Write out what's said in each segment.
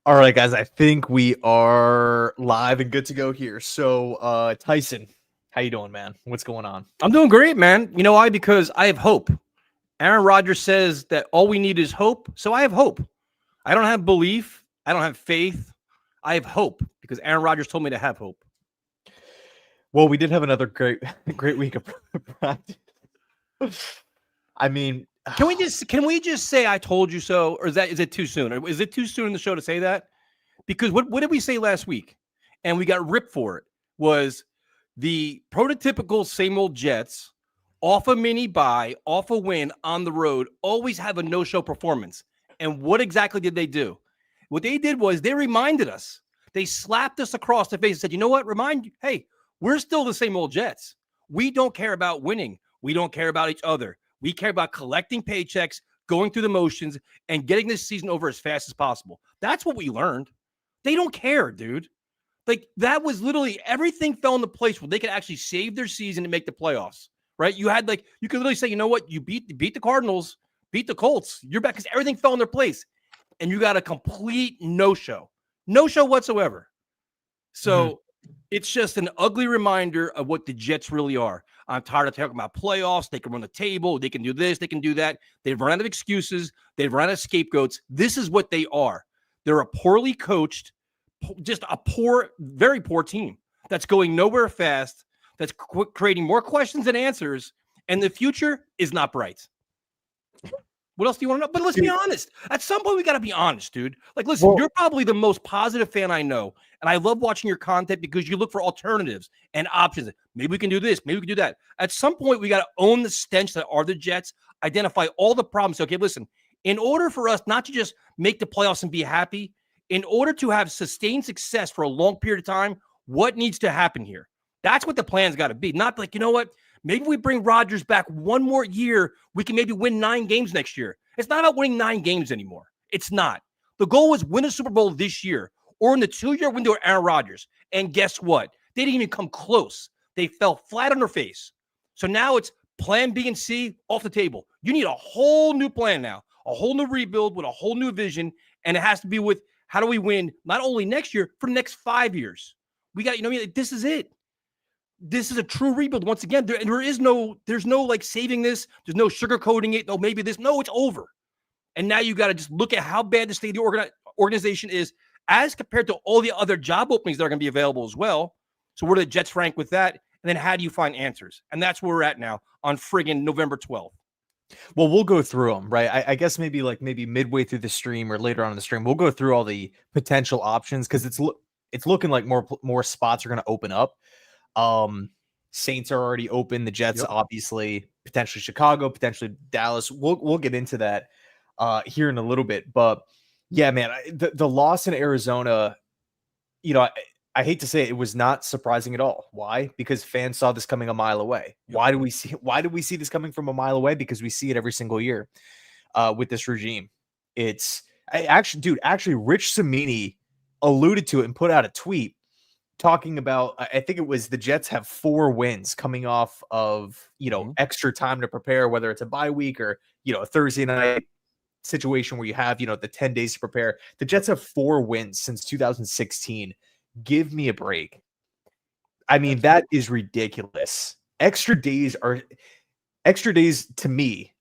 All right, guys, I think we are live and good to go here. So, Tyson, how you doing, man? What's going on? I'm doing great, man. You know why? Because I have hope. Aaron Rodgers says that all we need is hope. So I have hope. I don't have belief. I don't have faith. I have hope because Aaron Rodgers told me to have hope. Well, we did have another great great week of practice. I mean, Can we just say I told you so, or is it too soon? Or is it too soon in the show to say that? Because what did we say last week? And we got ripped for it. Was the prototypical same old Jets off a mini bye, off a win on the road, always have a no-show performance. And what exactly did they do? What they did was they reminded us. They slapped us across the face and said, you know what? Remind you, hey, we're still the same old Jets. We don't care about winning. We don't care about each other. We care about collecting paychecks, going through the motions, and getting this season over as fast as possible. That's what we learned. They don't care, dude. Like that was literally everything fell into place where they could actually save their season and make the playoffs. Right? You could literally say, you know what? You beat the Cardinals, beat the Colts. You're back because everything fell in their place, and you got a complete no show whatsoever. So it's just an ugly reminder of what the Jets really are. I'm tired of talking about playoffs. They can run the table. They can do this. They can do that. They've run out of excuses. They've run out of scapegoats. This is what they are. They're a poorly coached, just a poor, very poor team that's going nowhere fast, that's creating more questions than answers, and the future is not bright. What else do you want to know? But let's be honest. At some point, we got to be honest, dude. Like, listen, you're probably the most positive fan I know. And I love watching your content because you look for alternatives and options. Maybe we can do this. Maybe we can do that. At some point, we got to own the stench that are the Jets, identify all the problems. Okay, listen, in order for us not to just make the playoffs and be happy, in order to have sustained success for a long period of time, what needs to happen here? That's what the plan's got to be. Not like, you know what? Maybe we bring Rodgers back one more year. We can maybe win 9 games next year. It's not about winning 9 games anymore. It's not. The goal was win a Super Bowl this year or in the 2-year window of Aaron Rodgers. And guess what? They didn't even come close. They fell flat on their face. So now it's plan B and C off the table. You need a whole new plan now, a whole new rebuild with a whole new vision. And it has to be with how do we win not only next year, for the next 5 years. We got, this is it. This is a true rebuild once again. There's no like saving this. There's no sugarcoating it. No, maybe this. No, it's over. And now you got to just look at how bad the state of the organization is as compared to all the other job openings that are going to be available as well. So where do the Jets rank with that? And then how do you find answers? And that's where we're at now on friggin' November 12th. Well, we'll go through them, right? I guess maybe midway through the stream or later on in the stream, we'll go through all the potential options because it's looking like more spots are going to open up. Saints are already open. The Jets, obviously, potentially Chicago, potentially Dallas. We'll get into that here in a little bit. But yeah, man, the loss in Arizona, I hate to say it was not surprising at all. Why? Because fans saw this coming a mile away. Why do we see this coming from a mile away? Because we see it every single year with this regime. Actually, Rich Cimini alluded to it and put out a tweet talking about, I think it was the Jets have 4 wins coming off of, extra time to prepare, whether it's a bye week or, a Thursday night situation where you have, the 10 days to prepare. The Jets have 4 wins since 2016. Give me a break. I mean, that is ridiculous. Extra days to me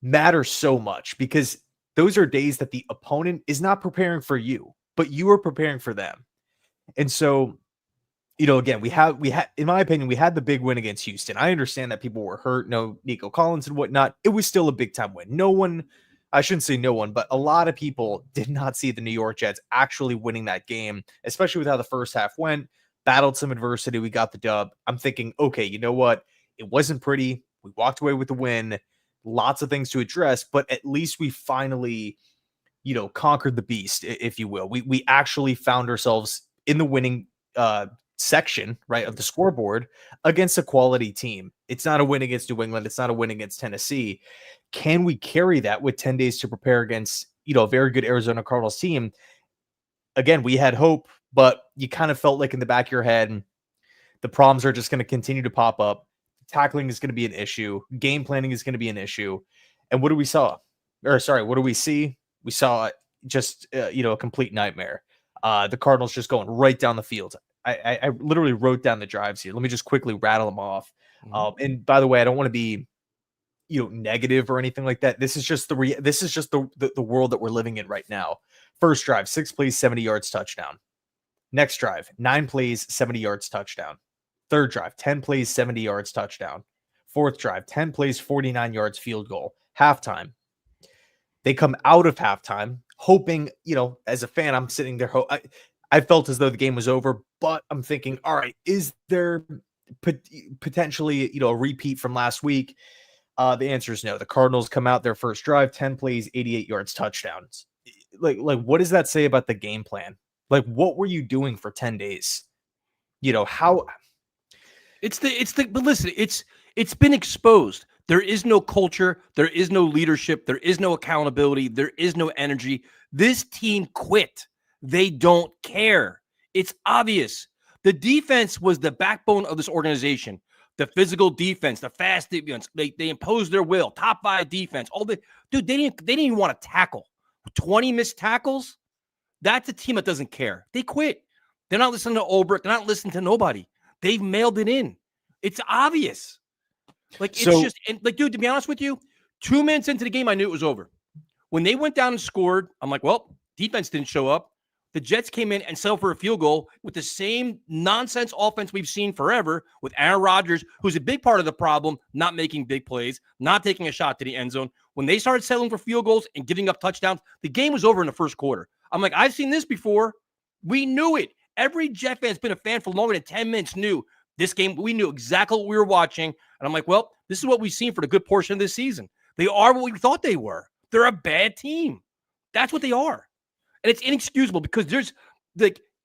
matter so much because those are days that the opponent is not preparing for you, but you are preparing for them. And so, again, we had, in my opinion, we had the big win against Houston. I understand that people were hurt, no Nico Collins and whatnot. It was still a big time win. I shouldn't say no one, but a lot of people did not see the New York Jets actually winning that game, especially with how the first half went, battled some adversity. We got the dub. I'm thinking, okay, you know what? It wasn't pretty. We walked away with the win. Lots of things to address, but at least we finally, conquered the beast, if you will. We actually found ourselves in the winning section, right, of the scoreboard against a quality team. It's not a win against New England. It's not a win against Tennessee. Can we carry that with 10 days to prepare against, a very good Arizona Cardinals team? Again, we had hope, but you kind of felt like in the back of your head, the problems are just going to continue to pop up. Tackling is going to be an issue. Game planning is going to be an issue. And what do we see? We saw just a complete nightmare. The Cardinals just going right down the field. I literally wrote down the drives here. Let me just quickly rattle them off. And by the way, I don't want to be negative or anything like that. This is just the world that we're living in right now. First drive, 6 plays, 70 yards, touchdown. Next drive, 9 plays, 70 yards, touchdown. Third drive, 10 plays, 70 yards, touchdown. Fourth drive, 10 plays, 49 yards, field goal. Halftime. They come out of halftime hoping, as a fan, I'm sitting there. I felt as though the game was over, but I'm thinking, all right, is there potentially, a repeat from last week? The answer is no. The Cardinals come out their first drive, 10 plays, 88 yards, touchdowns. Like what does that say about the game plan? Like, what were you doing for 10 days? How but listen, it's been exposed. There is no culture. There is no leadership. There is no accountability. There is no energy. This team quit. They don't care. It's obvious. The defense was the backbone of this organization. The physical defense, the fast defense, they imposed their will. Top 5 defense. They didn't even want to tackle. 20 missed tackles. That's a team that doesn't care. They quit. They're not listening to Ulbrich. They're not listening to nobody. They've mailed it in. It's obvious. Dude, to be honest with you, 2 minutes into the game, I knew it was over. When they went down and scored, I'm like, well, defense didn't show up. The Jets came in and settled for a field goal with the same nonsense offense we've seen forever with Aaron Rodgers, who's a big part of the problem, not making big plays, not taking a shot to the end zone. When they started settling for field goals and giving up touchdowns, the game was over in the first quarter. I'm like, I've seen this before. We knew it. Every Jet fan that's been a fan for longer than 10 minutes knew this game. We knew exactly what we were watching. And I'm like, well, this is what we've seen for the good portion of this season. They are what we thought they were. They're a bad team. That's what they are. And it's inexcusable because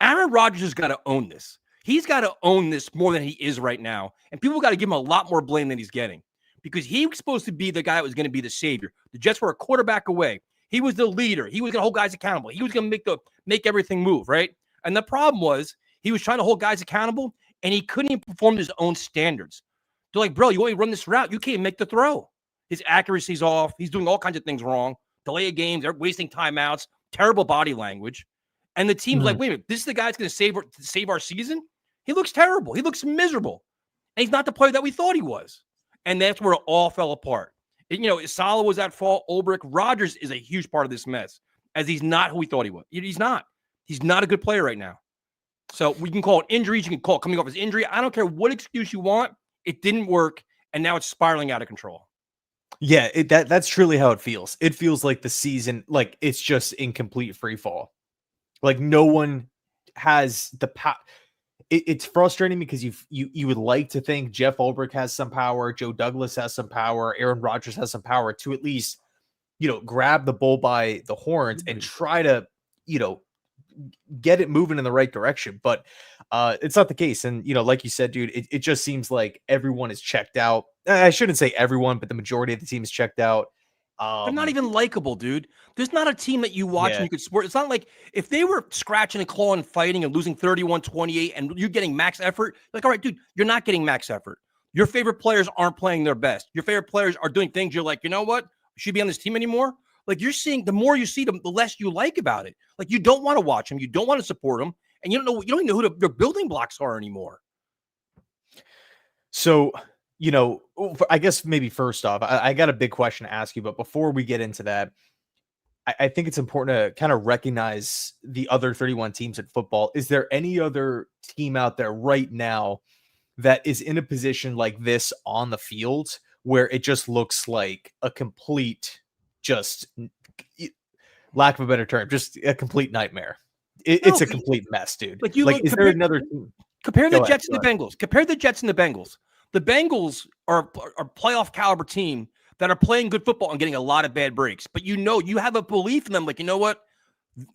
Aaron Rodgers has got to own this. He's got to own this more than he is right now. And people got to give him a lot more blame than he's getting because he was supposed to be the guy that was going to be the savior. The Jets were a quarterback away. He was the leader. He was going to hold guys accountable. He was going to make everything move, right? And the problem was he was trying to hold guys accountable and he couldn't even perform to his own standards. They're like, bro, you want me to run this route? You can't make the throw. His accuracy's off. He's doing all kinds of things wrong. Delay of games. They're wasting timeouts. Terrible body language. And the team's like, wait a minute, this is the guy that's going to save our season? He looks terrible. He looks miserable. And he's not the player that we thought he was. And that's where it all fell apart. Salah was at fault. Ulbrich. Rodgers is a huge part of this mess, as he's not who we thought he was. He's not. He's not a good player right now. So we can call it injuries. You can call it coming off his injury. I don't care what excuse you want. It didn't work. And now it's spiraling out of control. Yeah, that's truly how it feels. It feels like the season, like it's just in complete free fall. Like no one has the power. It's frustrating because you would like to think Jeff Ulbrich has some power, Joe Douglas has some power, Aaron Rodgers has some power to at least, grab the bull by the horns and try to, get it moving in the right direction. But it's not the case. And, like you said, dude, it just seems like everyone is checked out. I shouldn't say everyone, but the majority of the team is checked out. They're not even likable, dude. There's not a team that you watch and you could support. It's not like if they were scratching and clawing, fighting and losing 31-28 and you're getting max effort, like, all right, dude, you're not getting max effort. Your favorite players aren't playing their best. Your favorite players are doing things you're like, you know what? You should be on this team anymore. Like you're seeing, the more you see them, the less you like about it. Like you don't want to watch them. You don't want to support them. And you don't even know who their building blocks are anymore. So, I guess maybe first off, I got a big question to ask you, but before we get into that, I think it's important to kind of recognize the other 31 teams in football. Is there any other team out there right now that is in a position like this on the field where it just looks like a complete, just lack of a better term, just a complete nightmare? It's a complete mess, dude. Is there another team? Compare the Jets and the Bengals. Compare the Jets and the Bengals. The Bengals are a playoff caliber team that are playing good football and getting a lot of bad breaks. But you have a belief in them. Like, you know what?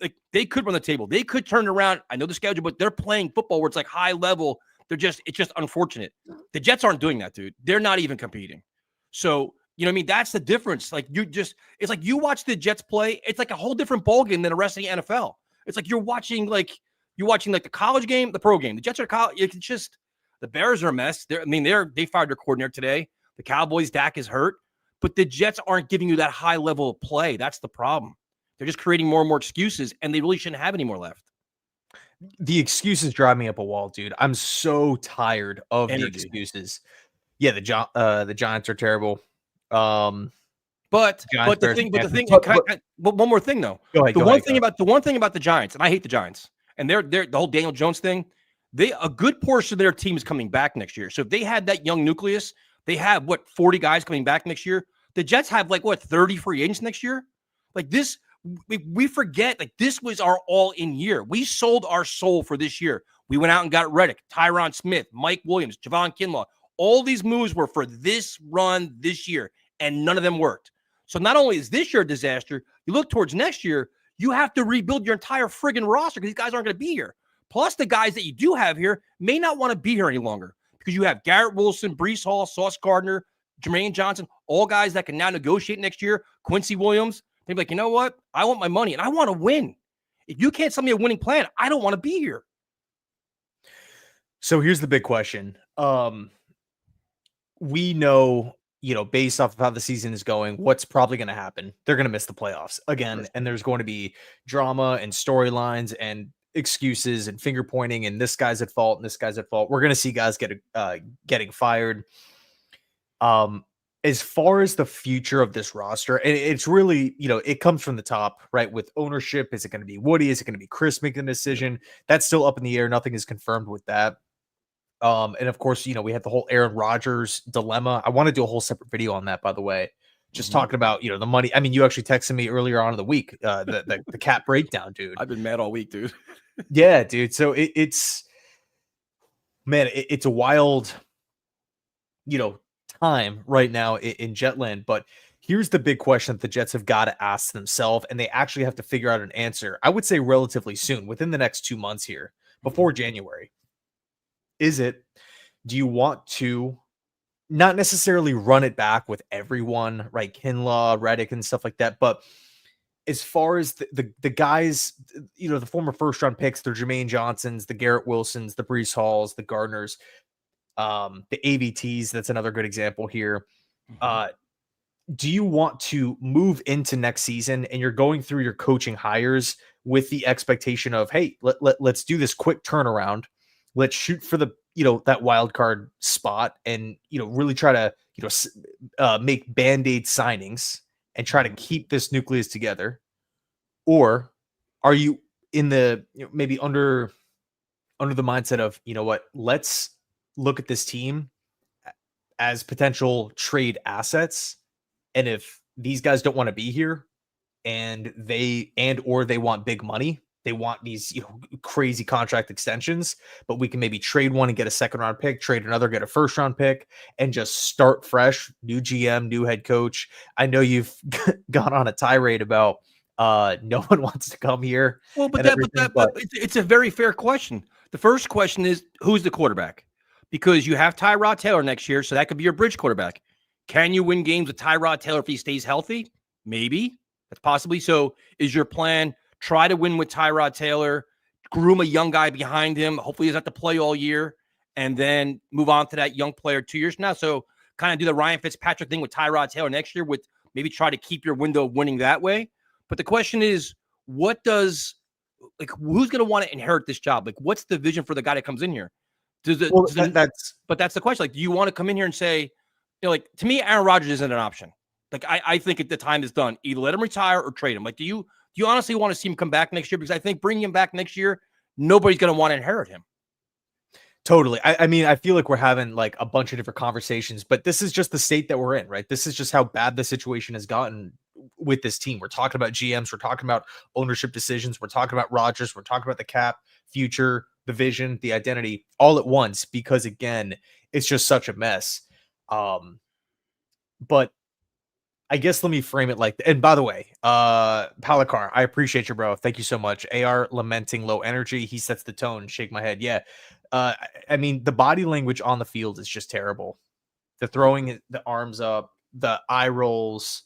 Like, they could run the table. They could turn around. I know the schedule, but they're playing football where it's like high level. It's just unfortunate. The Jets aren't doing that, dude. They're not even competing. So, you know what I mean? That's the difference. Like it's like you watch the Jets play. It's like a whole different ballgame than the rest of the NFL. It's like you're watching the college game, the pro game. The Jets are college. It's just, the Bears are a mess. They fired their coordinator today. The Cowboys, Dak is hurt, but the Jets aren't giving you that high level of play. That's the problem. They're just creating more and more excuses, and they really shouldn't have any more left. The excuses drive me up a wall, dude. I'm so tired of the excuses. Yeah, the Giants are terrible. But Giants, the Bears, thing, and but the Panthers. thing, but one more thing though. Go ahead. The Go one ahead. thing about the Giants, and I hate the Giants, and they're the whole Daniel Jones thing. A good portion of their team is coming back next year. So if they had that young nucleus, they have 40 guys coming back next year. The Jets have 30 free agents next year. Like this, we forget this was our all-in year. We sold our soul for this year. We went out and got Reddick, Tyron Smith, Mike Williams, Javon Kinlaw. All these moves were for this run this year, and none of them worked. So not only is this year a disaster, you look towards next year, you have to rebuild your entire friggin' roster because these guys aren't going to be here. Plus, the guys that you do have here may not want to be here any longer because you have Garrett Wilson, Breece Hall, Sauce Gardner, Jermaine Johnson, all guys that can now negotiate next year. Quincy Williams, they'd be like, you know what? I want my money and I want to win. If you can't sell me a winning plan, I don't want to be here. So here's the big question. We know, based off of how the season is going, what's probably going to happen. They're going to miss the playoffs again, and there's going to be drama and storylines and excuses and finger pointing, and this guy's at fault and this guy's at fault. We're going to see guys getting fired. As far as the future of this roster, and it's really, it comes from the top, right? With ownership, is it going to be Woody? Is it going to be Chris making the decision? That's still up in the air. Nothing is confirmed with that. And of course, we have the whole Aaron Rodgers dilemma. I want to do a whole separate video on that, by the way, just talking about, the money. I mean, you actually texted me earlier on in the week, the cap breakdown, dude. I've been mad all week, dude. Yeah, dude. So it's a wild, time right now in Jetland. But here's the big question that the Jets have got to ask themselves, and they actually have to figure out an answer. I would say relatively soon, within the next 2 months here, before January. Do you want to not necessarily run it back with everyone, right? Kinlaw, Reddick, and stuff like that. But as far as the guys, the former first round picks, the Jermaine Johnsons, the Garrett Wilsons, the Breece Halls, the Gardners, the AVTs, that's another good example here. Do you want to move into next season and you're going through your coaching hires with the expectation of, hey, let's do this quick turnaround. Let's shoot for the, that wild card spot and, really try to, make Band-Aid signings and try to keep this nucleus together? Or are you in the, maybe under the mindset of, let's look at this team as potential trade assets. And if these guys don't want to be here and or they want big money, they want these, crazy contract extensions, but we can maybe trade one and get a second round pick, trade another, get a first round pick, and just start fresh, new GM, new head coach. I know you've gone on a tirade about no one wants to come here. Well, but it's a very fair question. The first question is, who's the quarterback? Because you have Tyrod Taylor next year, so that could be your bridge quarterback. Can you win games with Tyrod Taylor if he stays healthy? Maybe. That's possibly. So is your plan try to win with Tyrod Taylor, groom a young guy behind him, hopefully he's not to play all year, and then move on to that young player 2 years from now? So kind of do the Ryan Fitzpatrick thing with Tyrod Taylor next year, with maybe try to keep your window of winning that way. But the question is, who's going to want to inherit this job? What's the vision for the guy that comes in here? But that's the question. Do you want to come in here and say, to me, Aaron Rodgers isn't an option. I think at the time is done. Either let him retire or trade him. Do you honestly want to see him come back next year? Because I think bringing him back next year, nobody's going to want to inherit him. Totally. I mean, I feel like we're having a bunch of different conversations, but this is just the state that we're in, right? This is just how bad the situation has gotten with this team. We're talking about GMs. We're talking about ownership decisions. We're talking about Rodgers. We're talking about the cap, future, the vision, the identity, all at once, because again, it's just such a mess. But I guess let me frame it and by the way, Palikar, I appreciate you, bro. Thank you so much. AR lamenting low energy. He sets the tone. Shake my head. Yeah. I mean, the body language on the field is just terrible. The throwing the arms up, the eye rolls.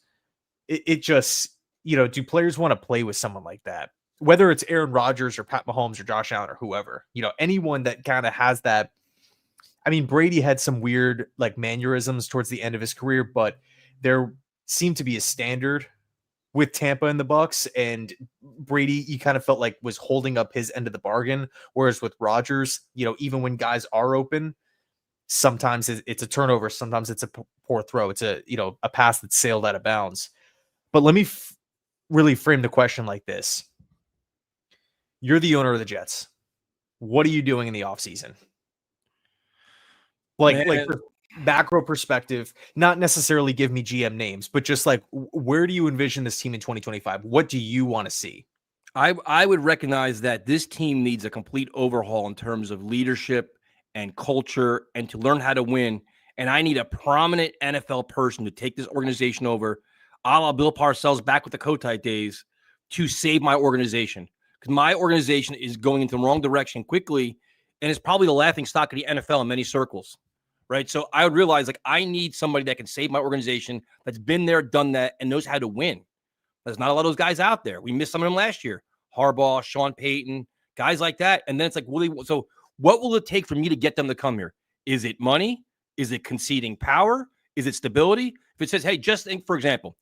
It just, do players want to play with someone like that? Whether it's Aaron Rodgers or Pat Mahomes or Josh Allen or whoever, anyone that kind of has that. I mean, Brady had some weird mannerisms towards the end of his career, but there seemed to be a standard with Tampa and the Bucks, and Brady, you kind of felt like was holding up his end of the bargain. Whereas with Rodgers, even when guys are open, sometimes it's a turnover, sometimes it's a poor throw, it's a pass that sailed out of bounds. But let me really frame the question like this: you're the owner of the Jets. What are you doing in the offseason? Like for macro perspective, not necessarily give me GM names, but just like, where do you envision this team in 2025? What do you want to see? I would recognize that this team needs a complete overhaul in terms of leadership and culture and to learn how to win. And I need a prominent NFL person to take this organization over, a la Bill Parcells back with the Kotite days, to save my organization. Because my organization is going into the wrong direction quickly, and it's probably the laughing stock of the NFL in many circles, right? So I would realize, like, I need somebody that can save my organization, that's been there, done that, and knows how to win. There's not a lot of those guys out there. We missed some of them last year. Harbaugh, Sean Payton, guys like that. And then it's like, so what will it take for me to get them to come here? Is it money? Is it conceding power? Is it stability? If it says, hey, just think, for example,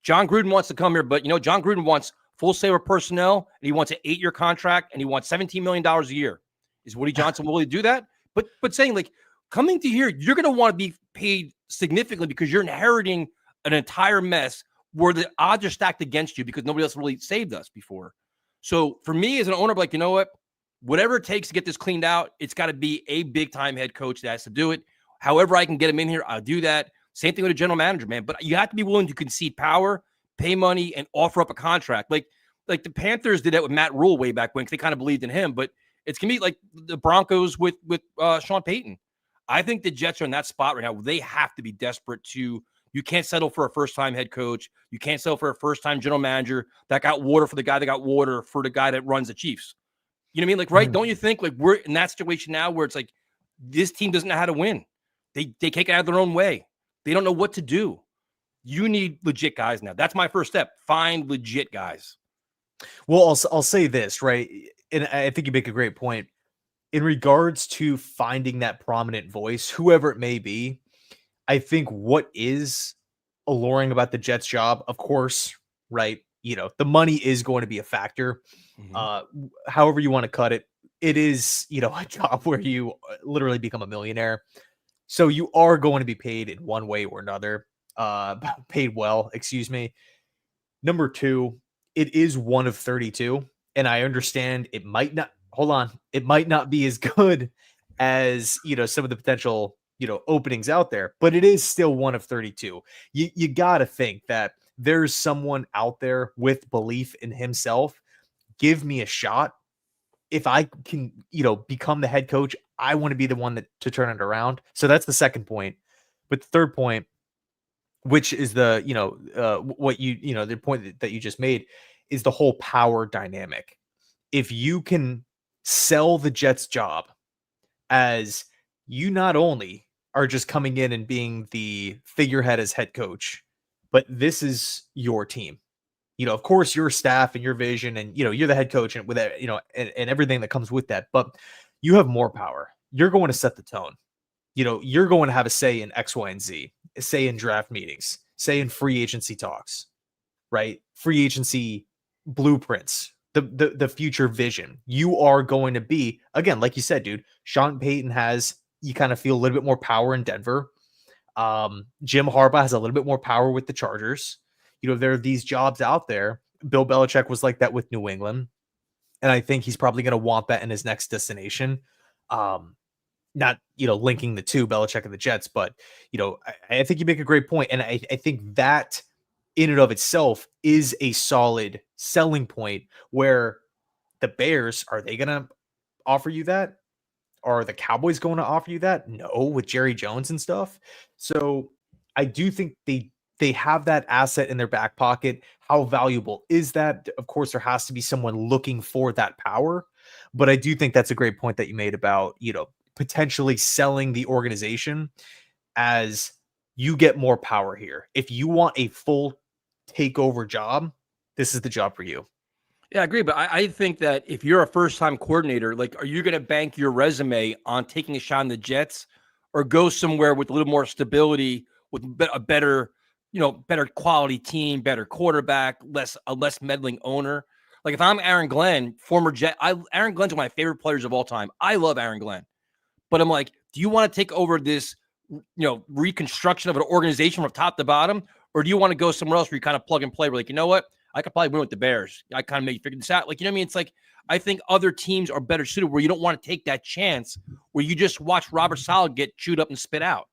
John Gruden wants to come here, but John Gruden wants full saver personnel, and he wants an 8-year contract, and he wants $17 million a year. Is Woody Johnson willing to do that? But saying, like, coming to here, you're going to want to be paid significantly because you're inheriting an entire mess where the odds are stacked against you because nobody else really saved us before. So for me as an owner, I'm like, you know what? Whatever it takes to get this cleaned out, it's got to be a big-time head coach that has to do it. However I can get him in here, I'll do that. Same thing with a general manager, man. But you have to be willing to concede power, pay money, and offer up a contract. Like the Panthers did that with Matt Rule way back when, because they kind of believed in him. But it's going to be like the Broncos with Sean Payton. I think the Jets are in that spot right now. They have to be desperate to. You can't settle for a first-time head coach. You can't settle for a first-time general manager that got water for the guy that got water for the guy that runs the Chiefs. You know what I mean? Like, right? Don't you think, like, we're in that situation now where it's like this team doesn't know how to win. They take it out of their own way. They don't know what to do. You need legit guys now. That's my first step. Find legit guys. Well, I'll say this, right? And I think you make a great point. In regards to finding that prominent voice, whoever it may be, I think what is alluring about the Jets job, of course, right? The money is going to be a factor. However you want to cut it, it is, a job where you literally become a millionaire. So you are going to be paid in one way or another, paid well, excuse me. Number two, it is one of 32. And I understand it might not be as good as, some of the potential openings out there, but it is still one of 32. You got to think that there's someone out there with belief in himself. Give me a shot. If I can, become the head coach, I want to be the one to turn it around. So that's the second point. But the third point, which is the, the point that you just made, is the whole power dynamic. If you can sell the Jets job as you not only are just coming in and being the figurehead as head coach, but this is your team. Of course, your staff and your vision, and you're the head coach, and with that, and everything that comes with that. But you have more power. You're going to set the tone. You're going to have a say in X, Y, and Z. A say in draft meetings. Say in free agency talks. Right? Free agency blueprints. The future vision. You are going to be, again, like you said, dude. Sean Payton has. You kind of feel a little bit more power in Denver. Jim Harbaugh has a little bit more power with the Chargers. There are these jobs out there. Bill Belichick was like that with New England. And I think he's probably going to want that in his next destination. Not, linking the two, Belichick and the Jets, but, I think you make a great point. And I think that in and of itself is a solid selling point where the Bears, are they going to offer you that? Are the Cowboys going to offer you that? No, with Jerry Jones and stuff. So I do think they have that asset in their back pocket. How valuable is that? Of course, there has to be someone looking for that power. But I do think that's a great point that you made about, potentially selling the organization as you get more power here. If you want a full takeover job, this is the job for you. Yeah, I agree. But I think that if you're a first-time coordinator, like, are you going to bank your resume on taking a shot on the Jets, or go somewhere with a little more stability, with a better better quality team, better quarterback, a less meddling owner. Like if I'm Aaron Glenn, former Jet, Aaron Glenn's one of my favorite players of all time. I love Aaron Glenn, but I'm like, do you want to take over this, reconstruction of an organization from top to bottom, or do you want to go somewhere else where you kind of plug and play? We're like, you know what? I could probably win with the Bears. I kind of maybe figured this out. Like, you know what I mean? It's like, I think other teams are better suited where you don't want to take that chance where you just watch Robert Saleh get chewed up and spit out.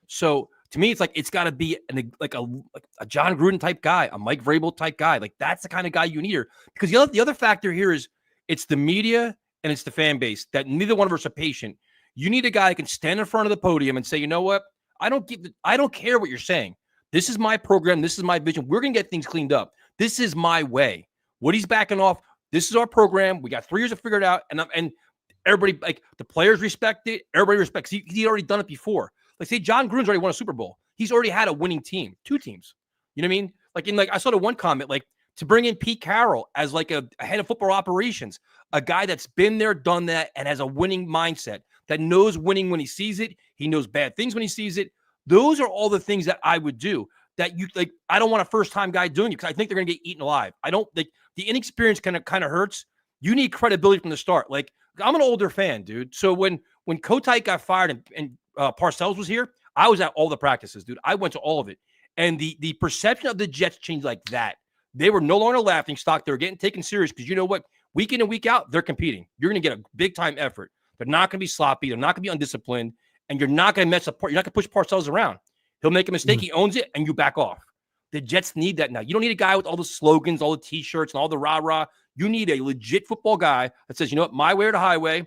So to me, it's like it's got to be a John Gruden type guy, a Mike Vrabel type guy. Like that's the kind of guy you need here. Because the other factor here is it's the media and it's the fan base that neither one of us are patient. You need a guy that can stand in front of the podium and say, you know what? I don't care what you're saying. This is my program. This is my vision. We're gonna get things cleaned up. This is my way. What he's backing off. This is our program. We got 3 years to figure it out, and everybody, like the players respect it. Everybody respects. He'd already done it before. Like say John Gruden's already won a Super Bowl. He's already had a winning team, 2 teams. You know what I mean? Like I saw the one comment, like to bring in Pete Carroll as like a head of football operations, a guy that's been there, done that, and has a winning mindset, that knows winning when he sees it. He knows bad things when he sees it. Those are all the things that I would do. That you like, I don't want a first-time guy doing it because I think they're gonna get eaten alive. I don't think the inexperience kind of hurts. You need credibility from the start. Like I'm an older fan, dude. So when Kotite got fired and Parcells was here, I was at all the practices, dude. I went to all of it. And the perception of the Jets changed like that. They were no longer laughing stock. They were getting taken serious because you know what? Week in and week out, they're competing. You're going to get a big-time effort. They're not going to be sloppy. They're not going to be undisciplined. And you're not going to mess up. You're not going to push Parcells around. He'll make a mistake. He owns it, and you back off. The Jets need that now. You don't need a guy with all the slogans, all the T-shirts, and all the rah-rah. You need a legit football guy that says, you know what, my way or the highway.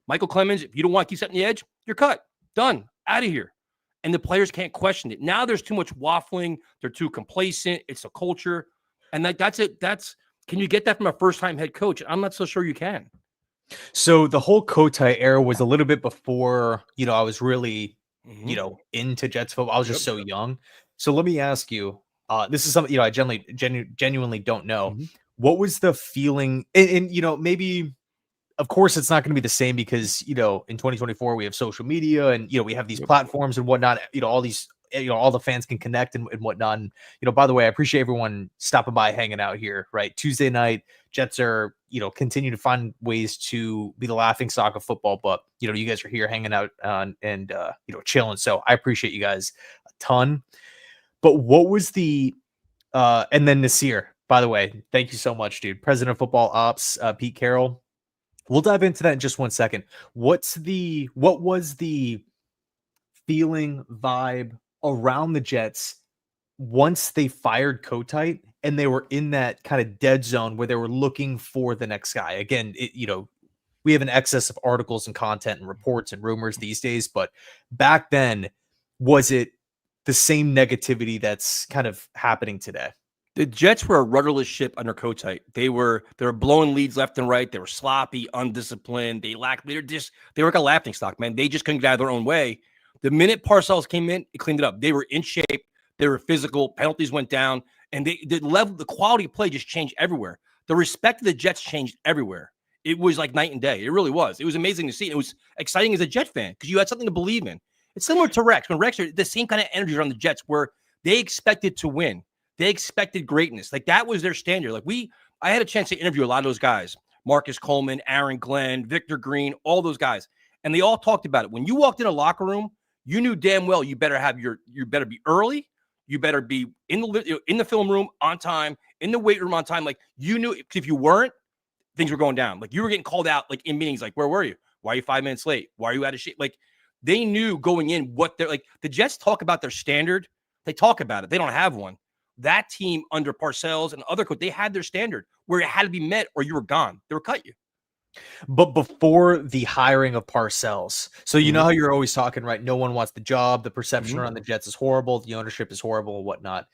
Michael Clemens, if you don't want to keep setting the edge, you're cut. Done. Out of here. And the players can't question it. Now there's too much waffling. They're too complacent. It's a culture. And that's it. Can you get that from a first-time head coach? I'm not so sure you can. So the whole Kotite era was a little bit before, I was really, into Jets football. I was just so young. So let me ask you, this is something, I genuinely don't know. What was the feeling? And maybe, of course, it's not going to be the same because, in 2024, we have social media and, we have these platforms and whatnot, all these, all the fans can connect and whatnot. And, by the way, I appreciate everyone stopping by, hanging out here, right? Tuesday night, Jets are, continue to find ways to be the laughing stock of football. But, you guys are here hanging out and chilling. So I appreciate you guys a ton. But what was the, and then Nasir, by the way, thank you so much, dude. President of Football Ops, Pete Carroll. We'll dive into that in just 1 second. What was the feeling, vibe around the Jets once they fired Kotite and they were in that kind of dead zone where they were looking for the next guy? Again, we have an excess of articles and content and reports and rumors these days, but back then, was it the same negativity that's kind of happening today? The Jets were a rudderless ship under Kotite. They were blowing leads left and right. They were sloppy, undisciplined. They were like a laughing stock, man. They just couldn't get out of their own way. The minute Parcells came in, it cleaned it up. They were in shape. They were physical. Penalties went down, and the quality of play just changed everywhere. The respect of the Jets changed everywhere. It was like night and day. It really was. It was amazing to see. It was exciting as a Jet fan because you had something to believe in. It's similar to Rex. When Rex, the same kind of energy around the Jets where they expected to win. They expected greatness. Like that was their standard. I had a chance to interview a lot of those guys, Marcus Coleman, Aaron Glenn, Victor Green, all those guys. And they all talked about it. When you walked in a locker room, you knew damn well you better be early. You better be in the film room on time, in the weight room on time. Like you knew if you weren't, things were going down. Like you were getting called out like in meetings, like, where were you? Why are you 5 minutes late? Why are you out of shape? Like they knew going in what they're like. The Jets talk about their standard. They talk about it. They don't have one. That team under Parcells and other coaches, they had their standard where it had to be met or you were gone. They would cut you. But before the hiring of Parcells, so you know how you're always talking, right? No one wants the job. The perception around the Jets is horrible. The ownership is horrible and whatnot.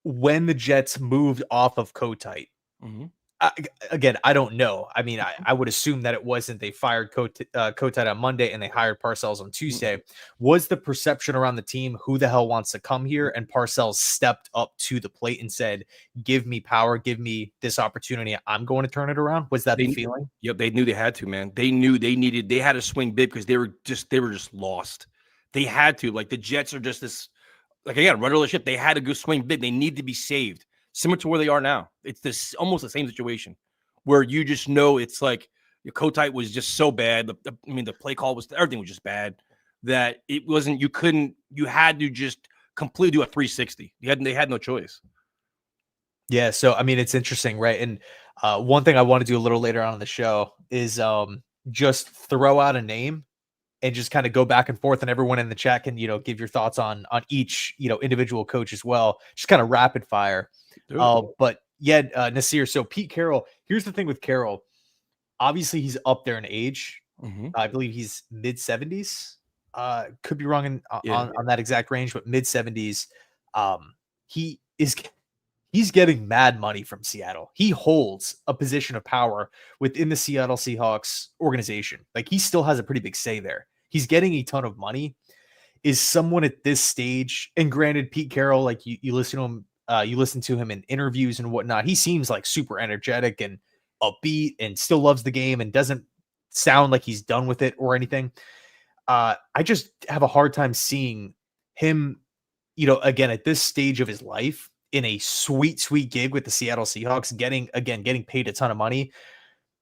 When the Jets moved off of Kotite, again, I don't know. I mean, I would assume that it wasn't. They fired Kotite on Monday and they hired Parcells on Tuesday. Was the perception around the team, who the hell wants to come here? And Parcells stepped up to the plate and said, give me power, give me this opportunity. I'm going to turn it around. Was that the feeling? Yep. They knew they had to, man. They knew they had to swing big because they were just lost. They had to. Like the Jets are just this like again, rudderless ship. They had to go swing big. They need to be saved, similar to where they are now. It's this almost the same situation where you just know it's like your Kotite was just so bad. The play call was everything was just bad that it wasn't. You had to just completely do a 360. They had no choice. Yeah, so I mean, it's interesting, right? And one thing I want to do a little later on in the show is just throw out a name and just kind of go back and forth, and everyone in the chat can give your thoughts on each individual coach as well, just kind of rapid fire. But yeah, Nasir. So Pete Carroll. Here's the thing with Carroll. Obviously, he's up there in age. I believe he's mid-70s. Could be wrong on that exact range, but mid-70s. He's getting mad money from Seattle. He holds a position of power within the Seattle Seahawks organization. Like, he still has a pretty big say there. He's getting a ton of money. Is someone at this stage, and granted, Pete Carroll, like you listen to him, you listen to him in interviews and whatnot. He seems like super energetic and upbeat and still loves the game and doesn't sound like he's done with it or anything. I just have a hard time seeing him, again, at this stage of his life, in a sweet gig with the Seattle Seahawks, getting paid a ton of money,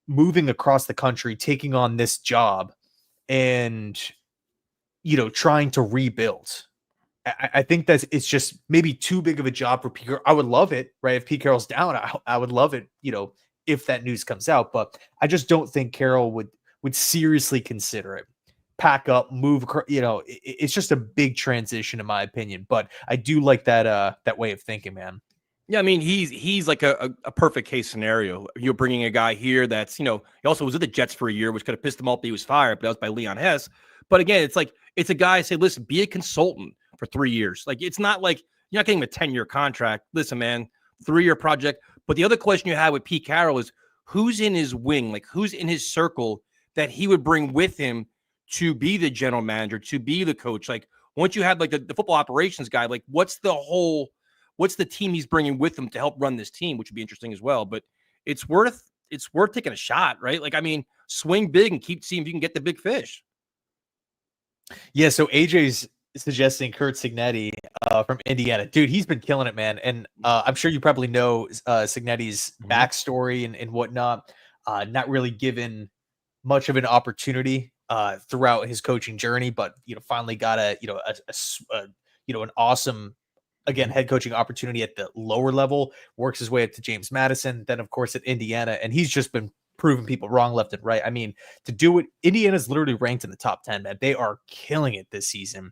moving across the country, taking on this job and, trying to rebuild. I think that it's just maybe too big of a job for Pete Carroll. I would love it, right? If Pete Carroll's down, I would love it, if that news comes out, but I just don't think Carroll would seriously consider it. Pack up, move, it's just a big transition in my opinion, but I do like that way of thinking, man. Yeah, I mean, he's like a perfect case scenario. You're bringing a guy here that's, he also was at the Jets for a year, which could have pissed him off that he was fired, but that was by Leon Hess. But again, it's like, it's a guy say, listen, be a consultant for 3 years. Like, it's not like you're not getting a 10-year contract. Listen, man, 3-year project. But the other question you have with Pete Carroll is who's in his wing, like who's in his circle that he would bring with him to be the general manager, to be the coach. Like, once you have like the football operations guy, like what's the team he's bringing with him to help run this team, which would be interesting as well. But it's worth taking a shot, right? Like, I mean, swing big and keep seeing if you can get the big fish. Yeah, so AJ's suggesting Curt Cignetti from Indiana. Dude, he's been killing it, man. And I'm sure you probably know Cignetti's backstory and whatnot. Not really given much of an opportunity throughout his coaching journey, but finally got an awesome, again, head coaching opportunity at the lower level. Works his way up to James Madison, then of course at Indiana, and he's just been proving people wrong left and right. I mean, to do it, Indiana's literally ranked in the top 10, man. They are killing it this season.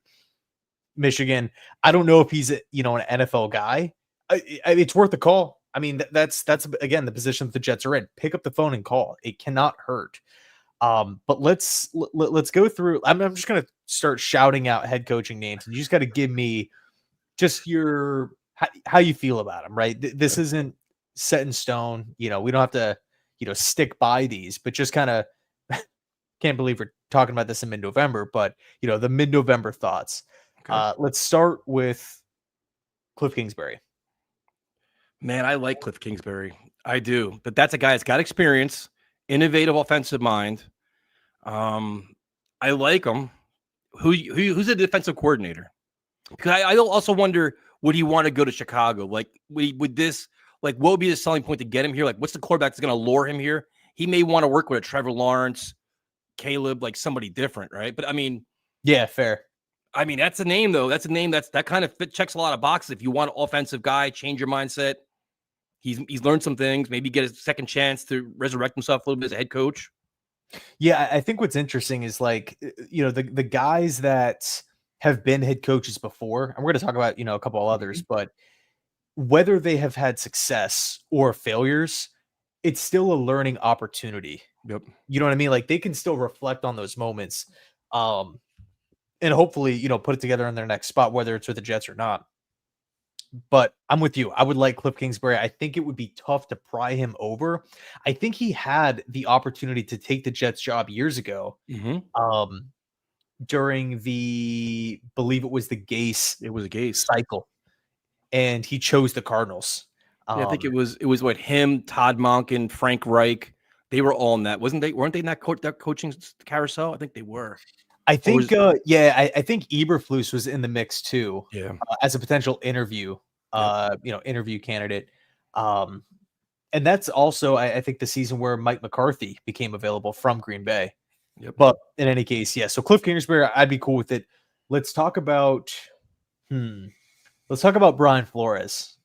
Michigan, I don't know if he's an NFL guy. It's worth a call. I mean, that's again the position that the Jets are in. Pick up the phone and call. It cannot hurt. But let's go through. I'm just gonna start shouting out head coaching names, and you just got to give me just your how you feel about them. Right? This isn't set in stone. We don't have to stick by these, but just kind of can't believe we're talking about this in mid-November. But the mid-November thoughts. Okay. Let's start with Cliff Kingsbury. Man, I like Cliff Kingsbury. I do, but that's a guy that's got experience, innovative offensive mind. I like him. Who's a defensive coordinator? Because I also wonder, would he want to go to Chicago? Like, would this, like, what would be the selling point to get him here? Like, what's the quarterback that's going to lure him here? He may want to work with a Trevor Lawrence, Caleb, like somebody different, right? But I mean, yeah, fair. I mean, that's a name though. That's a name that kind of checks a lot of boxes. If you want an offensive guy, change your mindset. He's learned some things. Maybe get a second chance to resurrect himself a little bit as a head coach. Yeah, I think what's interesting is like the guys that have been head coaches before, and we're going to talk about a couple of others, but whether they have had success or failures, it's still a learning opportunity. Yep. You know what I mean? Like, they can still reflect on those moments, and hopefully put it together in their next spot, whether it's with the Jets or not. But I'm with you. I would like Cliff Kingsbury. I think it would be tough to pry him over. I think he had the opportunity to take the Jets job years ago. During the, believe it was the Gase cycle, and he chose the Cardinals. Yeah, I think it was what him, Todd Monken, Frank Reich. They were all in that, weren't they in that coaching carousel? I think they were. I Or think, was I think Eberflus was in the mix too, yeah, as a potential interview, yep, interview candidate. Um, and that's also, I think, the season where Mike McCarthy became available from Green Bay. yep. But in any case, yeah. So Cliff Kingsbury, I'd be cool with it. Let's talk about, hmm, let's talk about Brian Flores.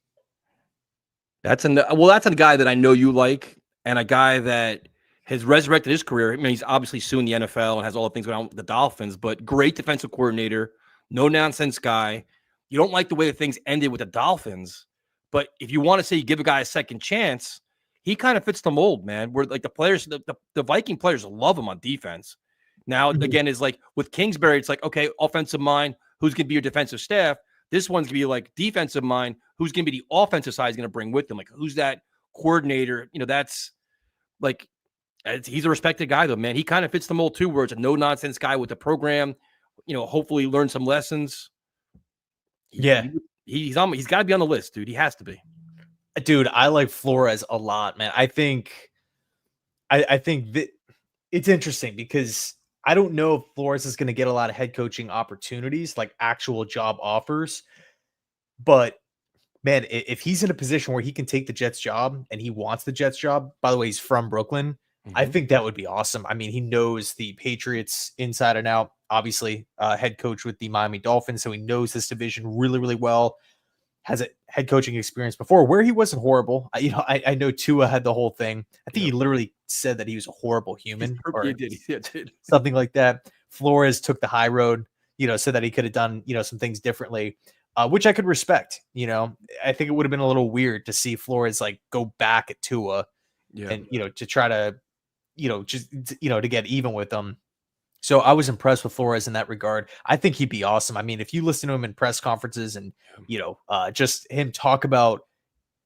That's a guy that I know you like, and a guy that has resurrected his career. I mean, he's obviously suing the NFL and has all the things going on with the Dolphins, but great defensive coordinator, no nonsense guy. You don't like the way that things ended with the Dolphins, but if you want to say you give a guy a second chance, he kind of fits the mold, man. Where like the players, the Viking players love him on defense. Now, Mhm. again, is like with Kingsbury, it's like, okay, offensive mind, who's going to be your defensive staff? This one's going to be like defensive mind, who's going to be the offensive side is going to bring with them. Like, who's that coordinator? That's like, he's a respected guy, though, man. He kind of fits the mold, too, where it's a no nonsense guy with the program, hopefully learn some lessons. Yeah, He's got to be on the list, dude. He has to be. dude, I like Flores a lot, man. I think that it's interesting because I don't know if Flores is going to get a lot of head coaching opportunities, like actual job offers. But man, if he's in a position where he can take the Jets job and he wants the Jets job, by the way, he's from Brooklyn. I Mm-hmm. think that would be awesome. I mean, he knows the Patriots inside and out. Obviously, head coach with the Miami Dolphins, so he knows this division really, really well. Has a head coaching experience before where he wasn't horrible. I know Tua had the whole thing. I think he Yep. literally said that he was a horrible human He or did. He did. something like that. Flores took the high road, so that he could have done, some things differently, which I could respect. I think it would have been a little weird to see Flores like go back at Tua Yeah. and, to try to, just, to get even with them. So I was impressed with Flores in that regard. I think he'd be awesome. I mean, if you listen to him in press conferences and, just him talk about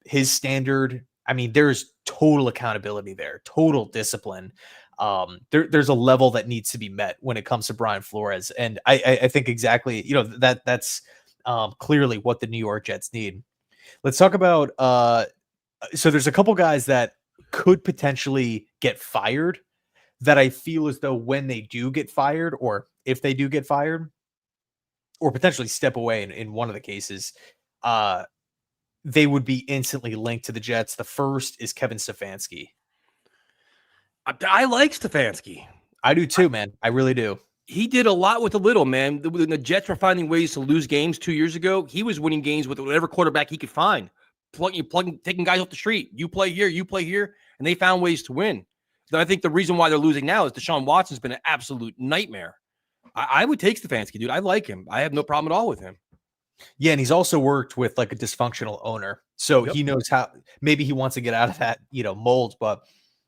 his standard, I mean, there's total accountability there, total discipline. There's a level that needs to be met when it comes to Brian Flores. And I think exactly, that's clearly what the New York Jets need. Let's talk about, so there's a couple guys that could potentially get fired that I feel as though when they do get fired, or if they do get fired, or potentially step away in one of the cases, uh, they would be instantly linked to the Jets. The first is Kevin Stefanski. I like Stefanski. I do too, man. I really do. He did a lot with a little, man. When the Jets were finding ways to lose games 2 years ago, he was winning games with whatever quarterback he could find. Taking guys off the street. You play here, and they found ways to win. So I think the reason why they're losing now is Deshaun Watson's been an absolute nightmare. I would take Stefanski, dude. I like him. I have no problem at all with him. Yeah, and he's also worked with like a dysfunctional owner. So Yep. he knows how, maybe he wants to get out of that, mold, but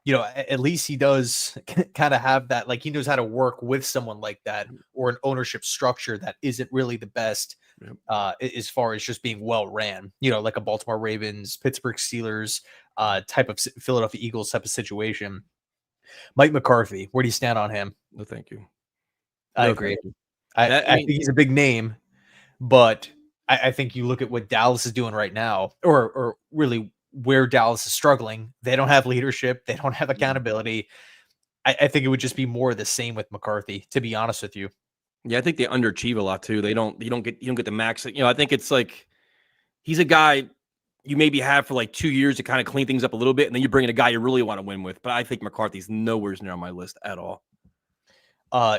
at least he does kind of have that, like he knows how to work with someone like that, or an ownership structure that isn't really the best Yep. as far as just being well ran, like a Baltimore Ravens, Pittsburgh Steelers type of Philadelphia Eagles type of situation. Mike McCarthy, where do you stand on him? No, thank you. I No, agree. thank you. I That I I mean, think he's a big name, but I think you look at what Dallas is doing right now, or really where Dallas is struggling. They don't have leadership. They don't have accountability. I think it would just be more of the same with McCarthy, to be honest with you. yeah, I think they underachieve a lot too. You don't get the max. I think it's like he's a guy you maybe have for like 2 years to kind of clean things up a little bit, and then you bring in a guy you really want to win with. But I think McCarthy's nowhere near on my list at all.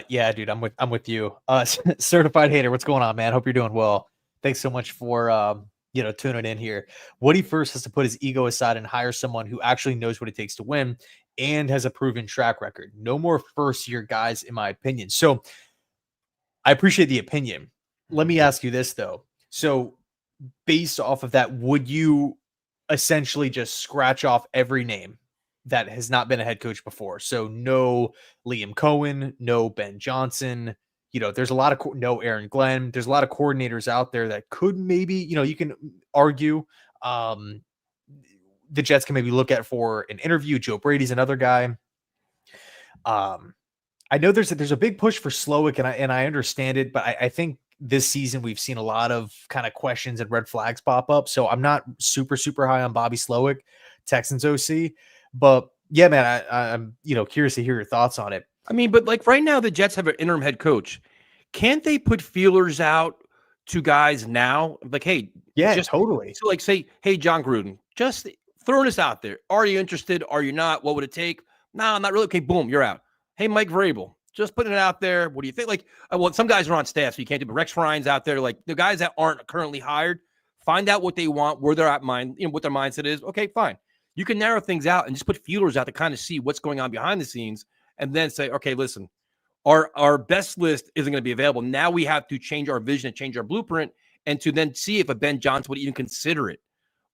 Yeah, dude, I'm with you. Certified hater, what's going on, man? Hope you're doing well. Thanks so much for tuning in here. Woody first has to put his ego aside and hire someone who actually knows what it takes to win and has a proven track record. No more first year guys, in my opinion. So I appreciate the opinion. Let me ask you this though. So based off of that, would you essentially just scratch off every name that has not been a head coach before? So no Liam Cohen, no Ben Johnson. There's a lot of no Aaron Glenn. There's a lot of coordinators out there that could maybe, you can argue the Jets can maybe look at for an interview. Joe Brady's another guy. I know there's a big push for Slowick, and I understand it, but I think this season we've seen a lot of kind of questions and red flags pop up. So I'm not super high on Bobby Slowick, Texans OC, but yeah, man, I'm curious to hear your thoughts on it. I mean, but like right now, the Jets have an interim head coach. Can't they put feelers out to guys now? Like, hey, Yeah, just totally. so like say, hey, John Gruden, just throwing this out there. Are you interested? Are you not? What would it take? No, I'm not really. Okay, boom, you're out. Hey, Mike Vrabel, just putting it out there. What do you think? Like, well, some guys are on staff, so you can't do. But Rex Ryan's out there. Like the guys that aren't currently hired, find out what they want, where they're at, what their mindset is. Okay, fine. You can narrow things out and just put feelers out to kind of see what's going on behind the scenes, and then say, okay, listen, our best list isn't going to be available. Now we have to change our vision and change our blueprint, and to then see if a Ben Johnson would even consider it,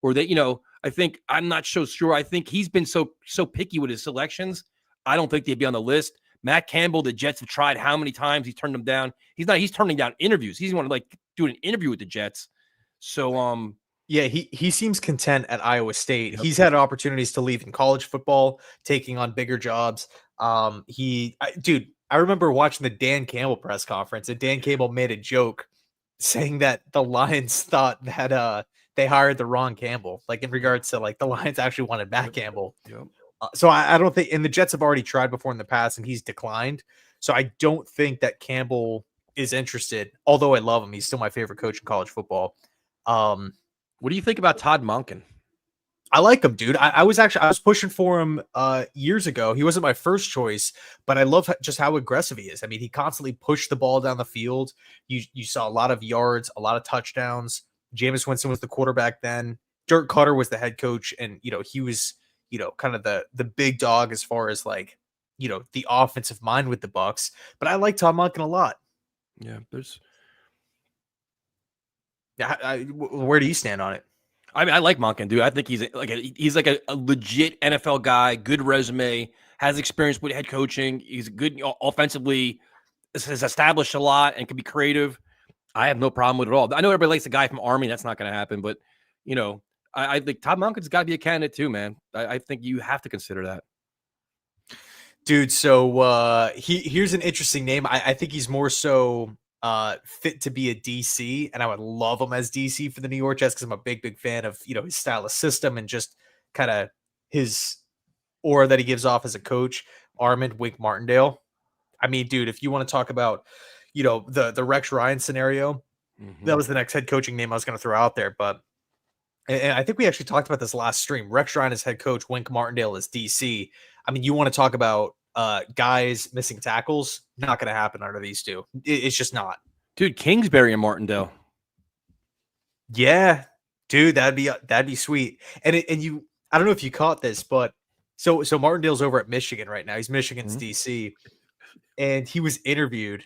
or that I think I'm not so sure. I think he's been so picky with his selections. I don't think they'd be on the list. Matt Campbell, the Jets have tried how many times? He turned them down. He's turning down interviews. He's want to like do an interview with the Jets. So yeah, he seems content at Iowa State. Yep. He's had opportunities to leave in college football, taking on bigger jobs. Dude, I remember watching the Dan Campbell press conference, and Dan Campbell made a joke saying that the Lions thought that they hired the wrong Campbell, like in regards to like the Lions actually wanted Matt Campbell. Yep. So I don't think, and the Jets have already tried before in the past, and he's declined. So I don't think that Campbell is interested. Although I love him, he's still my favorite coach in college football. What do you think about Todd Monken? I like him, dude. I was pushing for him years ago. He wasn't my first choice, but I love just how aggressive he is. I mean, he constantly pushed the ball down the field. You saw a lot of yards, a lot of touchdowns. Jameis Winston was the quarterback then. Dirk Cutter was the head coach, and he was kind of the big dog as far as like the offensive mind with the Bucks. But I like Tom Monken a lot. Yeah, Where do you stand on it? I mean, I like Monken, dude. I think he's like a legit NFL guy, good resume, has experience with head coaching. He's good offensively, has established a lot, and can be creative. I have no problem with it at all. I know everybody likes the guy from Army. That's not going to happen, but I think Todd Monken's got to be a candidate too, man. I think you have to consider that, dude. So here's an interesting name. I think he's more so fit to be a DC, and I would love him as DC for the New York Jets because I'm a big fan of his style of system and just kind of his aura that he gives off as a coach. Armand Wink Martindale. I mean, dude, if you want to talk about the Rex Ryan scenario, that was the next head coaching name I was going to throw out there. But and I think we actually talked about this last stream. Rex Ryan is head coach, Wink Martindale is DC. I mean, you want to talk about guys missing tackles? Not going to happen under these two. It's just not. dude. Kingsbury and Martindale. Yeah, dude, that'd be sweet. And I don't know if you caught this, but so Martindale's over at Michigan right now. He's Michigan's DC, and he was interviewed,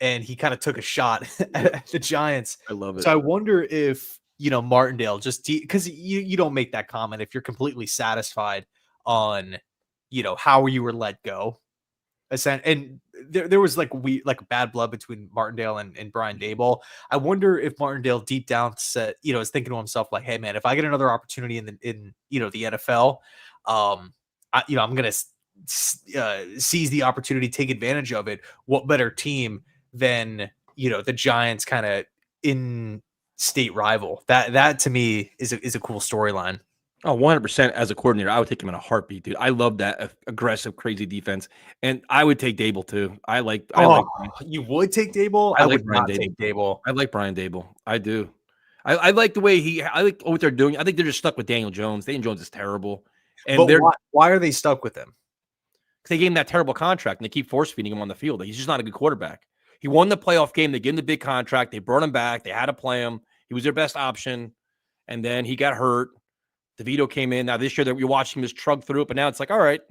and he kind of took a shot at the Giants. I love it. So I wonder if Martindale just because you don't make that comment if you're completely satisfied on how you were let go. And there was like bad blood between Martindale and Brian Daboll. I wonder if Martindale deep down said, is thinking to himself like, hey man, if I get another opportunity in the NFL, I'm gonna seize the opportunity, take advantage of it. What better team than the Giants kind of in state rival? That to me is a cool storyline. Oh, 100% as a coordinator, I would take him in a heartbeat, dude. I love that aggressive, crazy defense. And I would take Daboll too. You would take Daboll? I would not take Daboll. I like Brian Daboll. I do. I like the way I like what they're doing. I think they're just stuck with Daniel Jones. Daniel Jones is terrible. And why are they stuck with him? Because they gave him that terrible contract and they keep force feeding him on the field. He's just not a good quarterback. He won the playoff game. They gave him the big contract. They brought him back. They had to play him. He was their best option. And then he got hurt. DeVito came in. Now this year that we're watching him just trug through it, but now it's like, all right.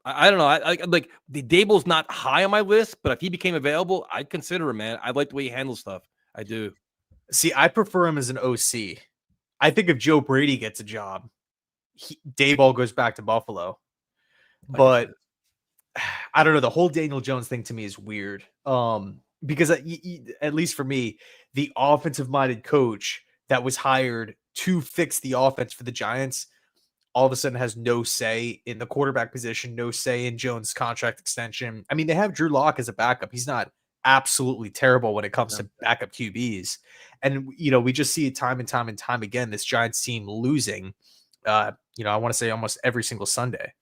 I don't know. I like the Daboll's not high on my list, but if he became available, I'd consider him, man. I like the way he handles stuff. I do. See, I prefer him as an OC. I think if Joe Brady gets a job, Daboll goes back to Buffalo. But I don't know. The whole Daniel Jones thing to me is weird. Because at least for me, the offensive-minded coach that was hired to fix the offense for the Giants all of a sudden has no say in the quarterback position, no say in Jones' contract extension. I mean, they have Drew Lock as a backup. He's not absolutely terrible when it comes to backup QBs. And, we just see it time and time again, this Giants team losing, I want to say almost every single Sunday.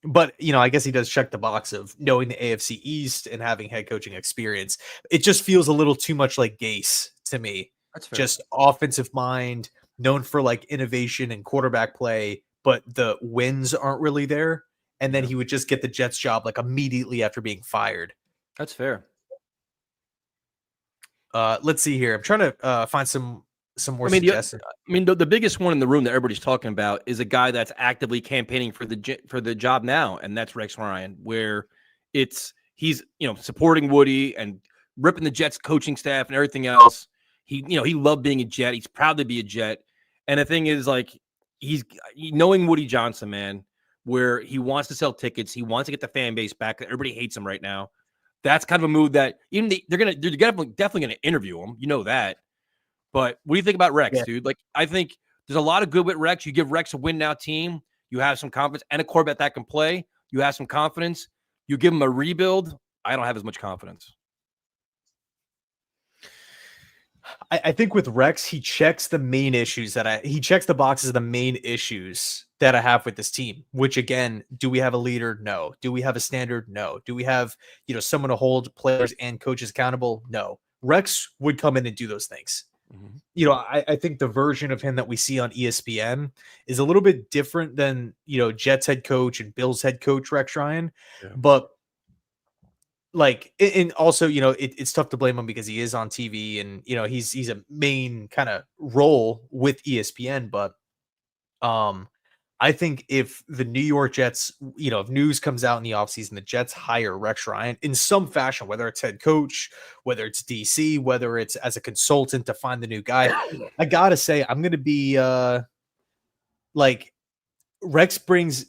But, I guess he does check the box of knowing the AFC East and having head coaching experience. It just feels a little too much like Gase to me. That's fair. Just offensive mind, known for like innovation and quarterback play, but the wins aren't really there. And then he would just get the Jets job like immediately after being fired. That's fair. Let's see here. I'm trying to find some more suggestions. The biggest one in the room that everybody's talking about is a guy that's actively campaigning for the job now, and that's Rex Ryan. Where he's supporting Woody and ripping the Jets coaching staff and everything else. He loved being a Jet. He's proud to be a Jet. And the thing is, like, he's knowing Woody Johnson, man, where he wants to sell tickets. He wants to get the fan base back. Everybody hates him right now. That's kind of a move that even they're definitely going to interview him. You know that. But what do you think about Rex, dude? Like, I think there's a lot of good with Rex. You give Rex a win now team. You have some confidence and a quarterback that can play. You have some confidence. You give him a rebuild. I don't have as much confidence. I think with Rex, he checks the main issues he checks the boxes of the main issues that I have with this team, which again, do we have a leader? No. Do we have a standard? No. Do we have, someone to hold players and coaches accountable? No. Rex would come in and do those things. Mm-hmm. I think the version of him that we see on ESPN is a little bit different than, Jets head coach and Bills head coach Rex Ryan, but like, and also, it's tough to blame him because he is on TV and, he's a main kind of role with ESPN. But I think if the New York Jets, if news comes out in the offseason, the Jets hire Rex Ryan in some fashion, whether it's head coach, whether it's DC, whether it's as a consultant to find the new guy, I got to say, I'm going to be like Rex brings,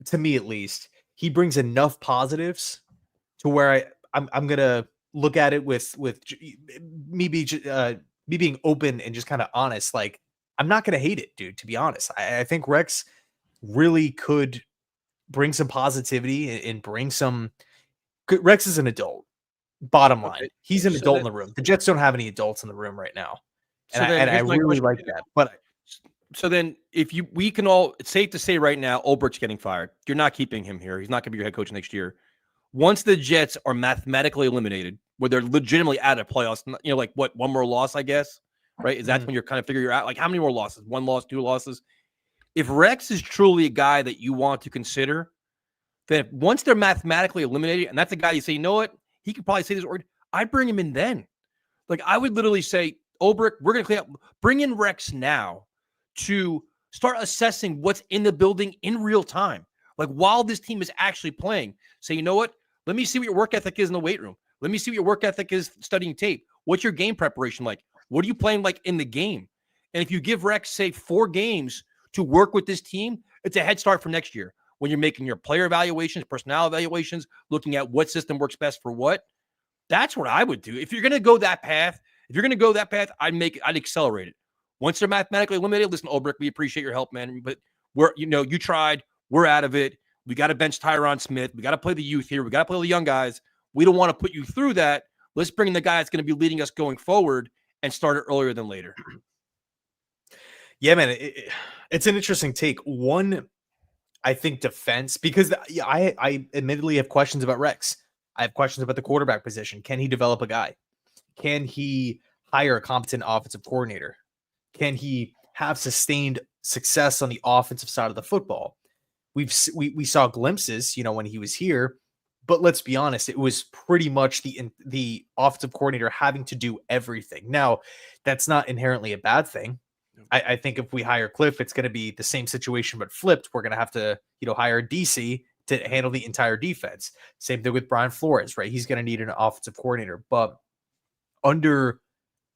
to me at least, he brings enough positives to where I'm gonna look at it with me being open and just kind of honest. Like, I'm not gonna hate it, dude. To be honest, I think Rex really could bring some positivity and bring some. Rex is an adult. Bottom line, he's an adult in the room. The Jets don't have any adults in the room right now, and I really like that. But so then, we can all, it's safe to say right now, Ulbricht's getting fired. You're not keeping him here. He's not gonna be your head coach next year. Once the Jets are mathematically eliminated, where they're legitimately out of playoffs, like what, one more loss, I guess, right? Is that when you're kind of figuring out, like, how many more losses? 1 loss, 2 losses? If Rex is truly a guy that you want to consider, then once they're mathematically eliminated, and that's a guy you say, you know what? He could probably say this, or I'd bring him in then. Like, I would literally say, Ulbricht, we're going to clean up. Bring in Rex now to start assessing what's in the building in real time. Like, while this team is actually playing, say, you know what? Let me see what your work ethic is in the weight room. Let me see what your work ethic is studying tape. What's your game preparation like? What are you playing like in the game? And if you give Rex, say, 4 games to work with this team, it's a head start for next year when you're making your player evaluations, personnel evaluations, looking at what system works best for what. That's what I would do. If you're going to go that path, I'd accelerate it. Once they're mathematically eliminated, listen, Ulbricht, we appreciate your help, man. But you tried. We're out of it. We got to bench Tyron Smith. We got to play the youth here. We got to play the young guys. We don't want to put you through that. Let's bring in the guy that's going to be leading us going forward and start it earlier than later. Yeah, man, it's an interesting take. One, I think defense, because I admittedly have questions about Rex. I have questions about the quarterback position. Can he develop a guy? Can he hire a competent offensive coordinator? Can he have sustained success on the offensive side of the football? We saw glimpses, when he was here, but let's be honest, it was pretty much the offensive coordinator having to do everything. Now, that's not inherently a bad thing. I think if we hire Cliff, it's going to be the same situation, but flipped. We're going to have to, hire DC to handle the entire defense. Same thing with Brian Flores, right? He's going to need an offensive coordinator, but under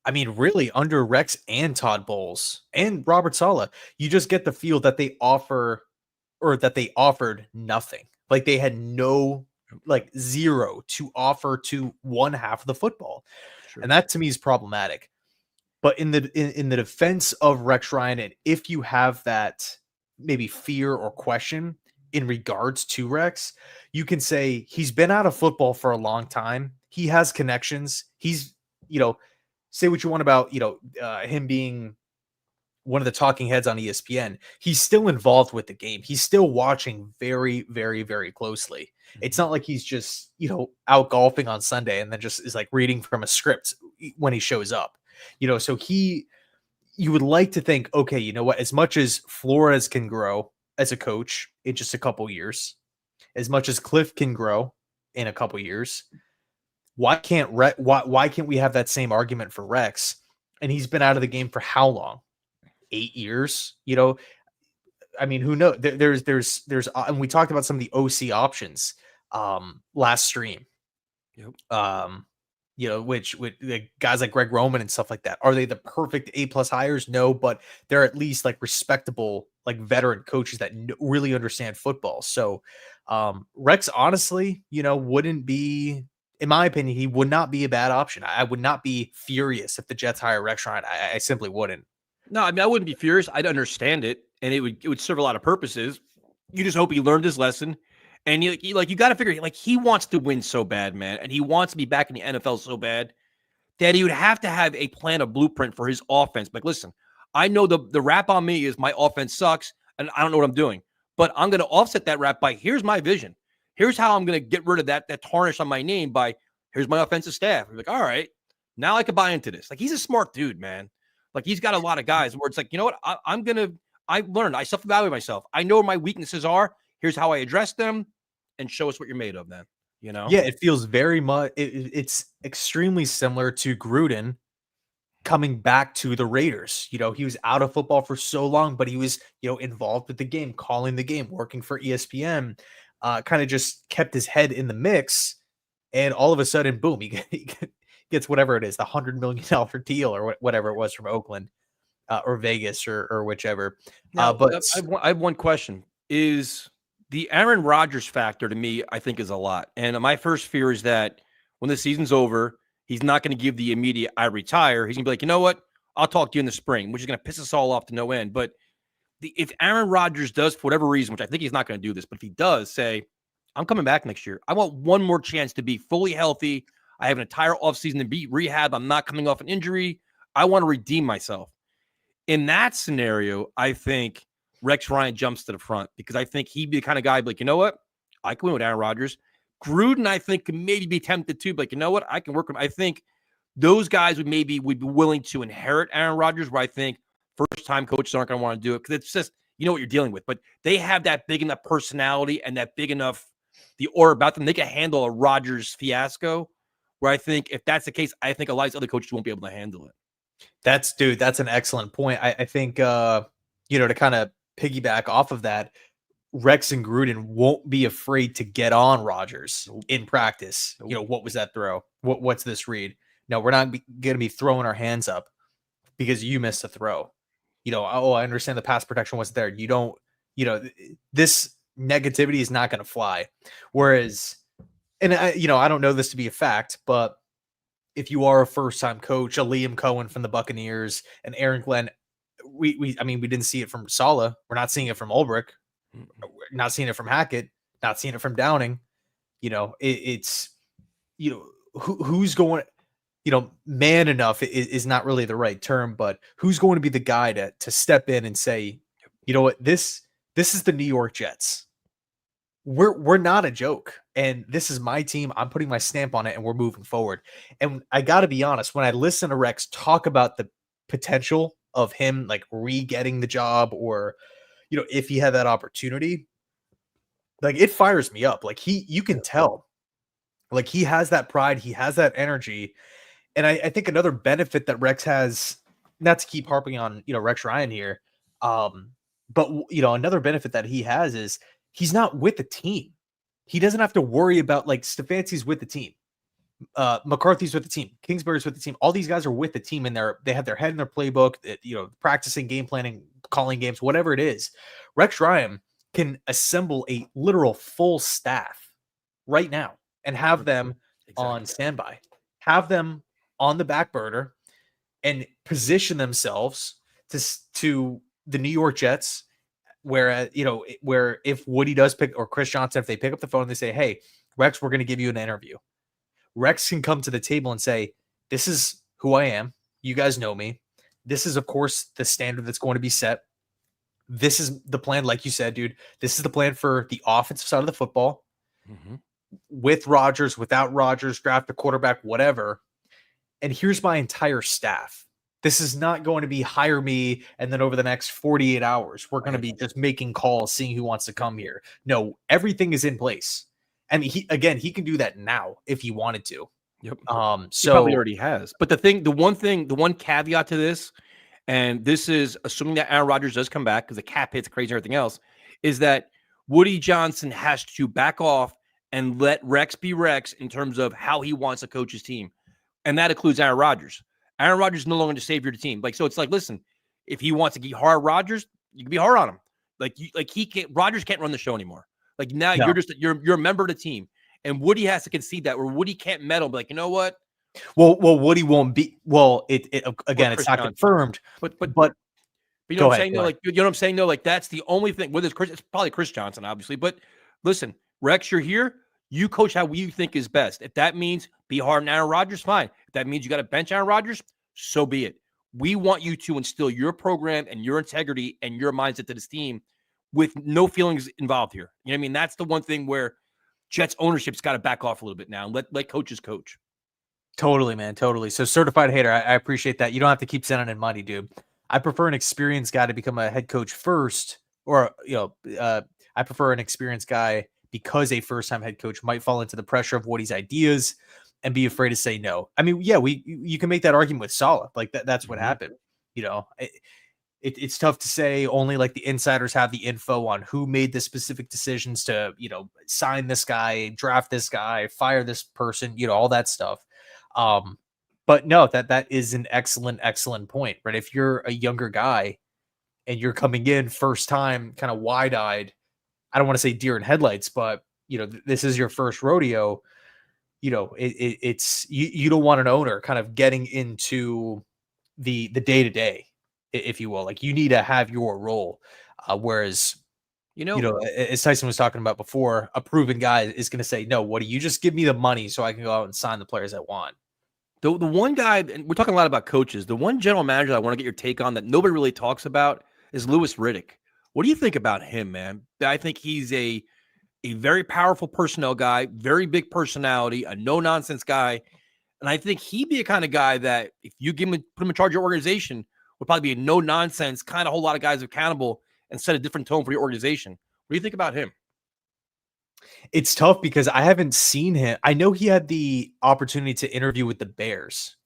Rex and Todd Bowles and Robert Saleh, you just get the feel that they offered nothing. Like, they had zero to offer to one half of the football. Sure. And that to me is problematic. But in the defense of Rex Ryan, and if you have that maybe fear or question in regards to Rex, you can say he's been out of football for a long time. He has connections. He's, say what you want about, him being one of the talking heads on ESPN, he's still involved with the game. He's still watching very, very, very closely. It's not like he's just, out golfing on Sunday and then just is like reading from a script when he shows up. So you would like to think, okay, you know what? As much as Flores can grow as a coach in just a couple years, as much as Cliff can grow in a couple years, why can't we have that same argument for Rex? And he's been out of the game for how long? 8 years? I mean, who knows? There's, and we talked about some of the OC options last stream. Yep. Which with guys like Greg Roman and stuff like that. Are they the perfect A+ hires? No, but they're at least like respectable, like veteran coaches that really understand football. So Rex, honestly, wouldn't be, in my opinion, he would not be a bad option. I would not be furious if the Jets hire Rex Ryan. I simply wouldn't. No, I mean, I wouldn't be furious. I'd understand it, and it would serve a lot of purposes. You just hope he learned his lesson, and you got to figure, like, he wants to win so bad, man, and he wants to be back in the NFL so bad that he would have to have a plan, a blueprint for his offense. Like, listen, I know the rap on me is my offense sucks, and I don't know what I'm doing, but I'm going to offset that rap by here's my vision. Here's how I'm going to get rid of that tarnish on my name by here's my offensive staff. I'm like, all right, now I can buy into this. Like, he's a smart dude, man. Like, he's got a lot of guys where it's like, you know what? I learned. I self-evaluate myself. I know where my weaknesses are. Here's how I address them, and show us what you're made of, then. Yeah, it feels very much. It's extremely similar to Gruden coming back to the Raiders. He was out of football for so long, but he was, involved with the game, calling the game, working for ESPN, kind of just kept his head in the mix. And all of a sudden, boom, he gets whatever it is, the $100 million deal or whatever it was from Oakland or Vegas or whichever. Now, But I have one question. Is the Aaron Rodgers factor to me, I think, is a lot. And my first fear is that when the season's over, he's not going to give the immediate I retire. He's going to be like, you know what? I'll talk to you in the spring, which is going to piss us all off to no end. But if Aaron Rodgers does, for whatever reason, which I think he's not going to do this, but if he does say, I'm coming back next year, I want one more chance to be fully healthy. I have an entire offseason to be rehab. I'm not coming off an injury. I want to redeem myself. In that scenario, I think Rex Ryan jumps to the front because I think he'd be the kind of guy like, you know what? I can win with Aaron Rodgers. Gruden, I think, could maybe be tempted to, but like, you know what? I can work with him. I think those guys would be willing to inherit Aaron Rodgers, where I think first-time coaches aren't going to want to do it because it's just, you know what you're dealing with. But they have that big enough personality and that big enough the aura about them. They can handle a Rodgers fiasco, where I think if that's the case, I think a lot of other coaches won't be able to handle it. That's an excellent point. I think, to kind of piggyback off of that, Rex and Gruden won't be afraid to get on Rodgers in practice. What was that throw? What's this read? No, we're not going to be throwing our hands up because you missed a throw. I understand the pass protection wasn't there. You don't, this negativity is not going to fly. Whereas, and I don't know this to be a fact, but if you are a first-time coach, a Liam Cohen from the Buccaneers, and Aaron Glenn, we didn't see it from Saleh. We're not seeing it from Ulbrich. We're not seeing it from Hackett. Not seeing it from Downing. It's who's going. Man enough is not really the right term, but who's going to be the guy to step in and say, you know what, this is the New York Jets. We're not a joke, and this is my team. I'm putting my stamp on it, and we're moving forward. And I got to be honest, when I listen to Rex talk about the potential of him like re-getting the job, or if he had that opportunity, like it fires me up. Like you can tell, like he has that pride, he has that energy, and I think another benefit that Rex has, not to keep harping on Rex Ryan here, but another benefit that he has is he's not with the team. He doesn't have to worry about like Stefanski's with the team. McCarthy's with the team. Kingsbury's with the team. All these guys are with the team, and they have their head in their playbook, practicing game planning, calling games, whatever it is. Rex Ryan can assemble a literal full staff right now and have them on standby, have them on the back burner, and position themselves to the New York Jets, where if Woody does pick, or Chris Johnson, if they pick up the phone and they say, hey, Rex, we're going to give you an interview. Rex can come to the table and say, this is who I am. You guys know me. This is, of course, the standard that's going to be set. This is the plan, like you said, dude. This is the plan for the offensive side of the football. Mm-hmm. With Rodgers, without Rodgers, draft a quarterback, whatever. And here's my entire staff. This is not going to be hire me and then over the next 48 hours, we're going to be just making calls, seeing who wants to come here. No, everything is in place. And he can do that now if he wanted to. Yep. So he probably already has. But the one caveat to this, and this is assuming that Aaron Rodgers does come back because the cap hit's crazy and everything else, is that Woody Johnson has to back off and let Rex be Rex in terms of how he wants to coach his team. And that includes Aaron Rodgers. Aaron Rodgers is no longer the savior of the team. So it's like, listen, if he wants to get hard Rodgers, you can be hard on him. He can't. Rodgers can't run the show anymore. Now you're a member of the team, and Woody has to concede that, where Woody can't meddle. Be like, you know what? Well, Woody won't be. Well, again, it's not confirmed. But you know what I'm saying? Though, you know what I'm saying? Though, that's the only thing. Whether it's probably Chris Johnson, obviously. But listen, Rex, you're here. You coach how you think is best. If that means be hard on Aaron Rodgers, fine. If that means you got to bench Aaron Rodgers, so be it. We want you to instill your program and your integrity and your mindset to this team with no feelings involved here. You know what I mean? That's the one thing where Jets ownership's got to back off a little bit now and let coaches coach. Totally, man. Totally. So certified hater, I appreciate that. You don't have to keep sending in money, dude. I prefer an experienced guy to become a head coach first, or, I prefer an experienced guy because a first-time head coach might fall into the pressure of Woody's ideas and be afraid to say no. I mean, yeah, you can make that argument with Saleh. That's what happened. It's tough to say. Only the insiders have the info on who made the specific decisions to, sign this guy, draft this guy, fire this person, all that stuff. But no, that is an excellent point, right? If you're a younger guy and you're coming in first time, kind of wide-eyed, I don't want to say deer in headlights, but this is your first rodeo. It's you don't want an owner kind of getting into the day-to-day, if you will. You need to have your role. Whereas, as Tyson was talking about before, a proven guy is going to say, no, Woody, you just give me the money so I can go out and sign the players I want. The one guy, and we're talking a lot about coaches, the one general manager I want to get your take on that nobody really talks about is Louis Riddick. What do you think about him, man? I think he's a very powerful personnel guy, very big personality, a no-nonsense guy. And I think he'd be a kind of guy that if you put him in charge of your organization, would probably be a no-nonsense, kind of hold a lot of guys accountable and set a different tone for your organization. What do you think about him? It's tough because I haven't seen him. I know he had the opportunity to interview with the Bears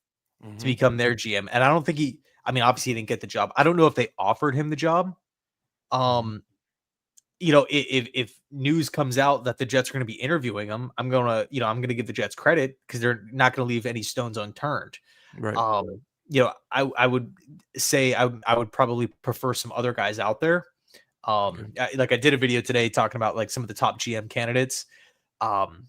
to become their GM. And I don't think obviously he didn't get the job. I don't know if they offered him the job. If news comes out that the Jets are going to be interviewing him, I'm going to give the Jets credit because they're not going to leave any stones unturned. Right. I would say I would probably prefer some other guys out there. I did a video today talking about some of the top GM candidates. And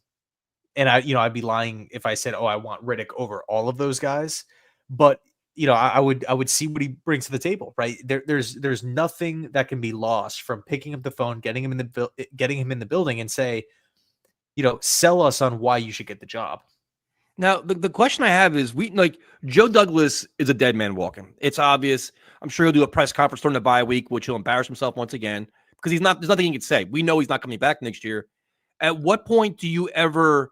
I'd be lying if I said, oh, I want Riddick over all of those guys. But I would see what he brings to the table, right? There's nothing that can be lost from picking up the phone, getting him in the building, and say, sell us on why you should get the job. Now, the question I have is, Joe Douglas is a dead man walking. It's obvious. I'm sure he'll do a press conference during the bye week, which he'll embarrass himself once again because there's nothing he can say. We know he's not coming back next year. At what point do you ever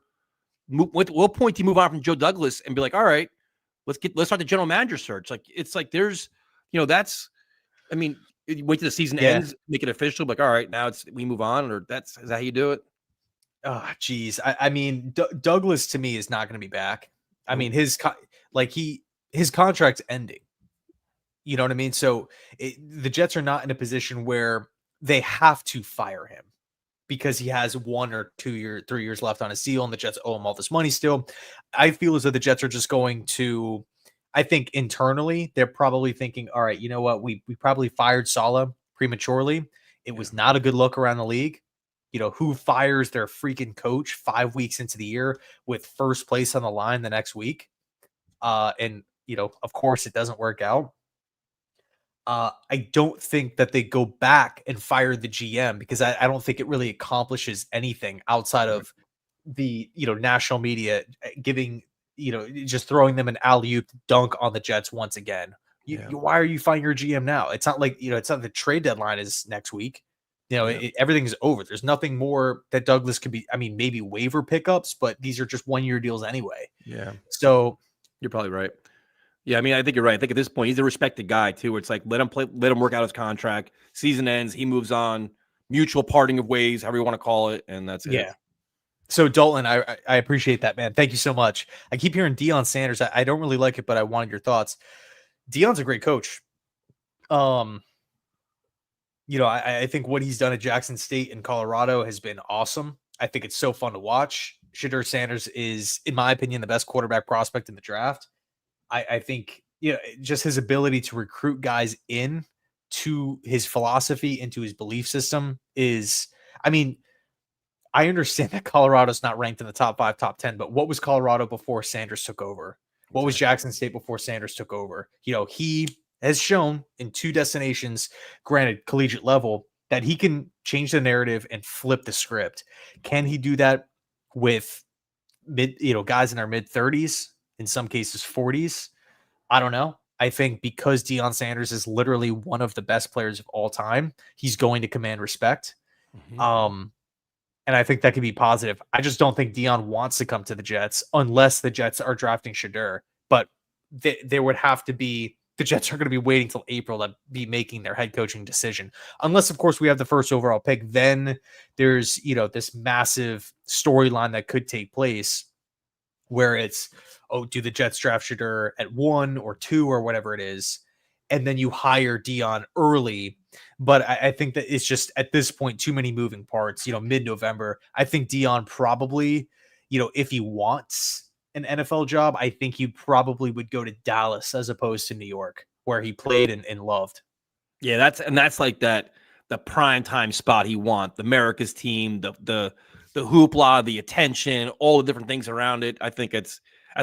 what point do you move on from Joe Douglas and be like, all right, let's start the general manager search? There's, that's, wait till the season ends, make it official. All right, now we move on, or is that how you do it? Oh, geez. Douglas to me is not going to be back. I mean, his contract's ending. You know what I mean? So the Jets are not in a position where they have to fire him because he has 1 or 2 years, 3 years left on his deal, and the Jets owe him all this money still. I feel as though the Jets are just going to, I think internally, they're probably thinking, all right, you know what? We probably fired Saleh prematurely. It was not a good look around the league. Who fires their freaking coach 5 weeks into the year with first place on the line the next week? And of course it doesn't work out. I don't think that they go back and fire the GM because I don't think it really accomplishes anything outside of the, national media giving, just throwing them an alley-oop dunk on the Jets once again, Why are you firing your GM now? It's not like, it's not the trade deadline is next week. Everything's over. There's nothing more that Douglas could be. I mean, maybe waiver pickups, but these are just 1-year deals anyway. Yeah. So you're probably right. Yeah, I mean, I think you're right. I think at this point, he's a respected guy too. It's like let him work out his contract. Season ends, he moves on. Mutual parting of ways, however you want to call it, and that's it. Yeah. So Dalton, I appreciate that, man. Thank you so much. I keep hearing Deion Sanders. I don't really like it, but I wanted your thoughts. Deion's a great coach. I think what he's done at Jackson State and Colorado has been awesome. I think it's so fun to watch. Shedeur Sanders is, in my opinion, the best quarterback prospect in the draft. I think, just his ability to recruit guys in to his philosophy, into his belief system is, I mean, I understand that Colorado's not ranked in the top 5, top 10, but what was Colorado before Sanders took over? What was Jackson State before Sanders took over? He has shown in 2 destinations, granted collegiate level, that he can change the narrative and flip the script. Can he do that with guys in our mid 30s, in some cases 40s? I don't know. I think because Deion Sanders is literally one of the best players of all time, he's going to command respect. And I think that could be positive. I just don't think Deion wants to come to the Jets unless the Jets are drafting Shedeur. But there would have to be, the Jets are going to be waiting till April to be making their head coaching decision. Unless, of course, we have the first overall pick. Then there's, this massive storyline that could take place where it's, do the Jets draft Shedeur at 1 or 2 or whatever it is, and then you hire Deion early. But I think that it's just at this point too many moving parts. Mid-November, I think Deion probably, if he wants an NFL job, I think he probably would go to Dallas as opposed to New York, where he played and loved. Yeah, that's like the prime time spot he wants. The America's team, the hoopla, the attention, all the different things around it. I think that's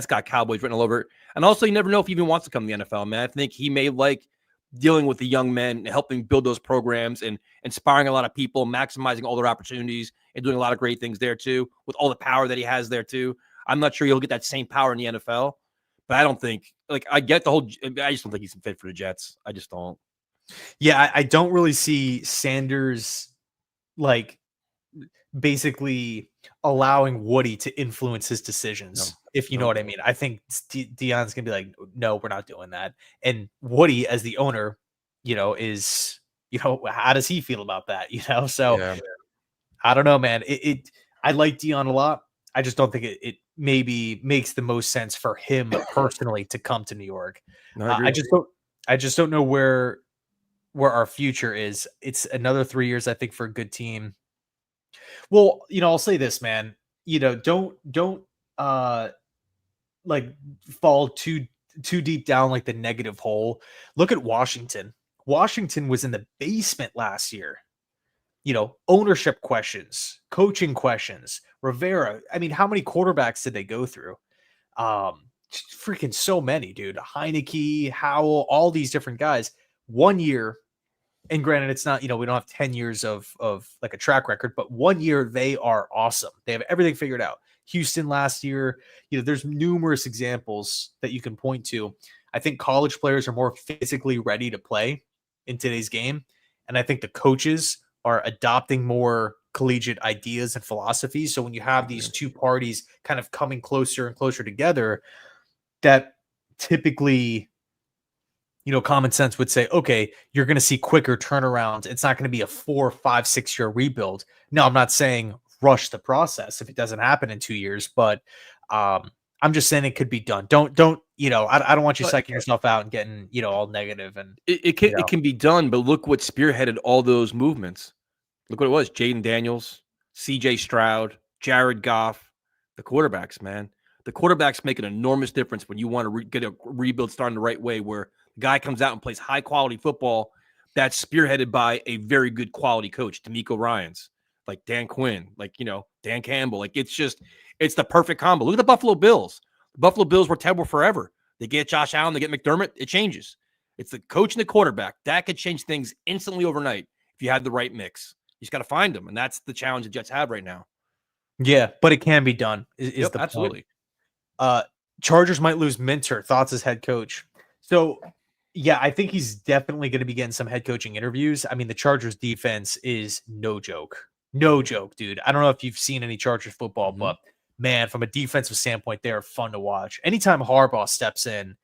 got Cowboys written all over it. And also, you never know if he even wants to come to the NFL, man. I think he may like dealing with the young men and helping build those programs and inspiring a lot of people, maximizing all their opportunities and doing a lot of great things there too, with all the power that he has there too. I'm not sure he'll get that same power in the NFL, but I don't think, I get the whole, I just don't think he's fit for the Jets. I just don't. Yeah, I don't really see Sanders basically allowing Woody to influence his decisions, if you know what I mean. I think Deion's gonna be like, no, we're not doing that. And Woody, as the owner, is, how does he feel about that? So yeah. I don't know, man. I like Deion a lot. I just don't think it maybe makes the most sense for him personally to come to New York. No, I just don't know where our future is. It's another 3 years, I think, for a good team. Well, I'll say this, man. Don't fall too deep down like the negative hole. Look at Washington. Washington was in the basement last year. Ownership questions, coaching questions, Rivera. I mean, how many quarterbacks did they go through? Freaking so many, dude. Heineke, Howell, all these different guys. 1 year. And granted, it's not, we don't have 10 years of like a track record, but 1 year they are awesome. They have everything figured out. Houston last year, there's numerous examples that you can point to. I think college players are more physically ready to play in today's game. And I think the coaches are adopting more collegiate ideas and philosophies. So when you have these two parties kind of coming closer and closer together, that typically, common sense would say, okay, you're going to see quicker turnarounds. It's not going to be a 4, 5, 6 year rebuild. No, I'm not saying rush the process if it doesn't happen in 2 years, but I'm just saying it could be done. Don't, I don't want you psyching yourself out and getting, all negative. And it can be done, but look what spearheaded all those movements. Look what it was. Jaden Daniels, CJ Stroud, Jared Goff, the quarterbacks, man. The quarterbacks make an enormous difference when you want to get a rebuild starting the right way, where the guy comes out and plays high quality football that's spearheaded by a very good quality coach, D'Amico Ryans, like Dan Quinn, Dan Campbell. It's the perfect combo. Look at the Buffalo Bills. The Buffalo Bills were terrible forever. They get Josh Allen, they get McDermott, it changes. It's the coach and the quarterback. That could change things instantly overnight if you had the right mix. You just got to find them, and that's the challenge the Jets have right now. Yeah, but it can be done, is the absolutely point. Chargers might lose Minter. Thoughts as head coach. So Yeah, I think he's definitely going to be getting some head coaching interviews. I mean, the Chargers defense is no joke. No joke, dude. I don't know if you've seen any Chargers football, Mm-hmm. but man, from a defensive standpoint, they are fun to watch. Anytime Harbaugh steps in,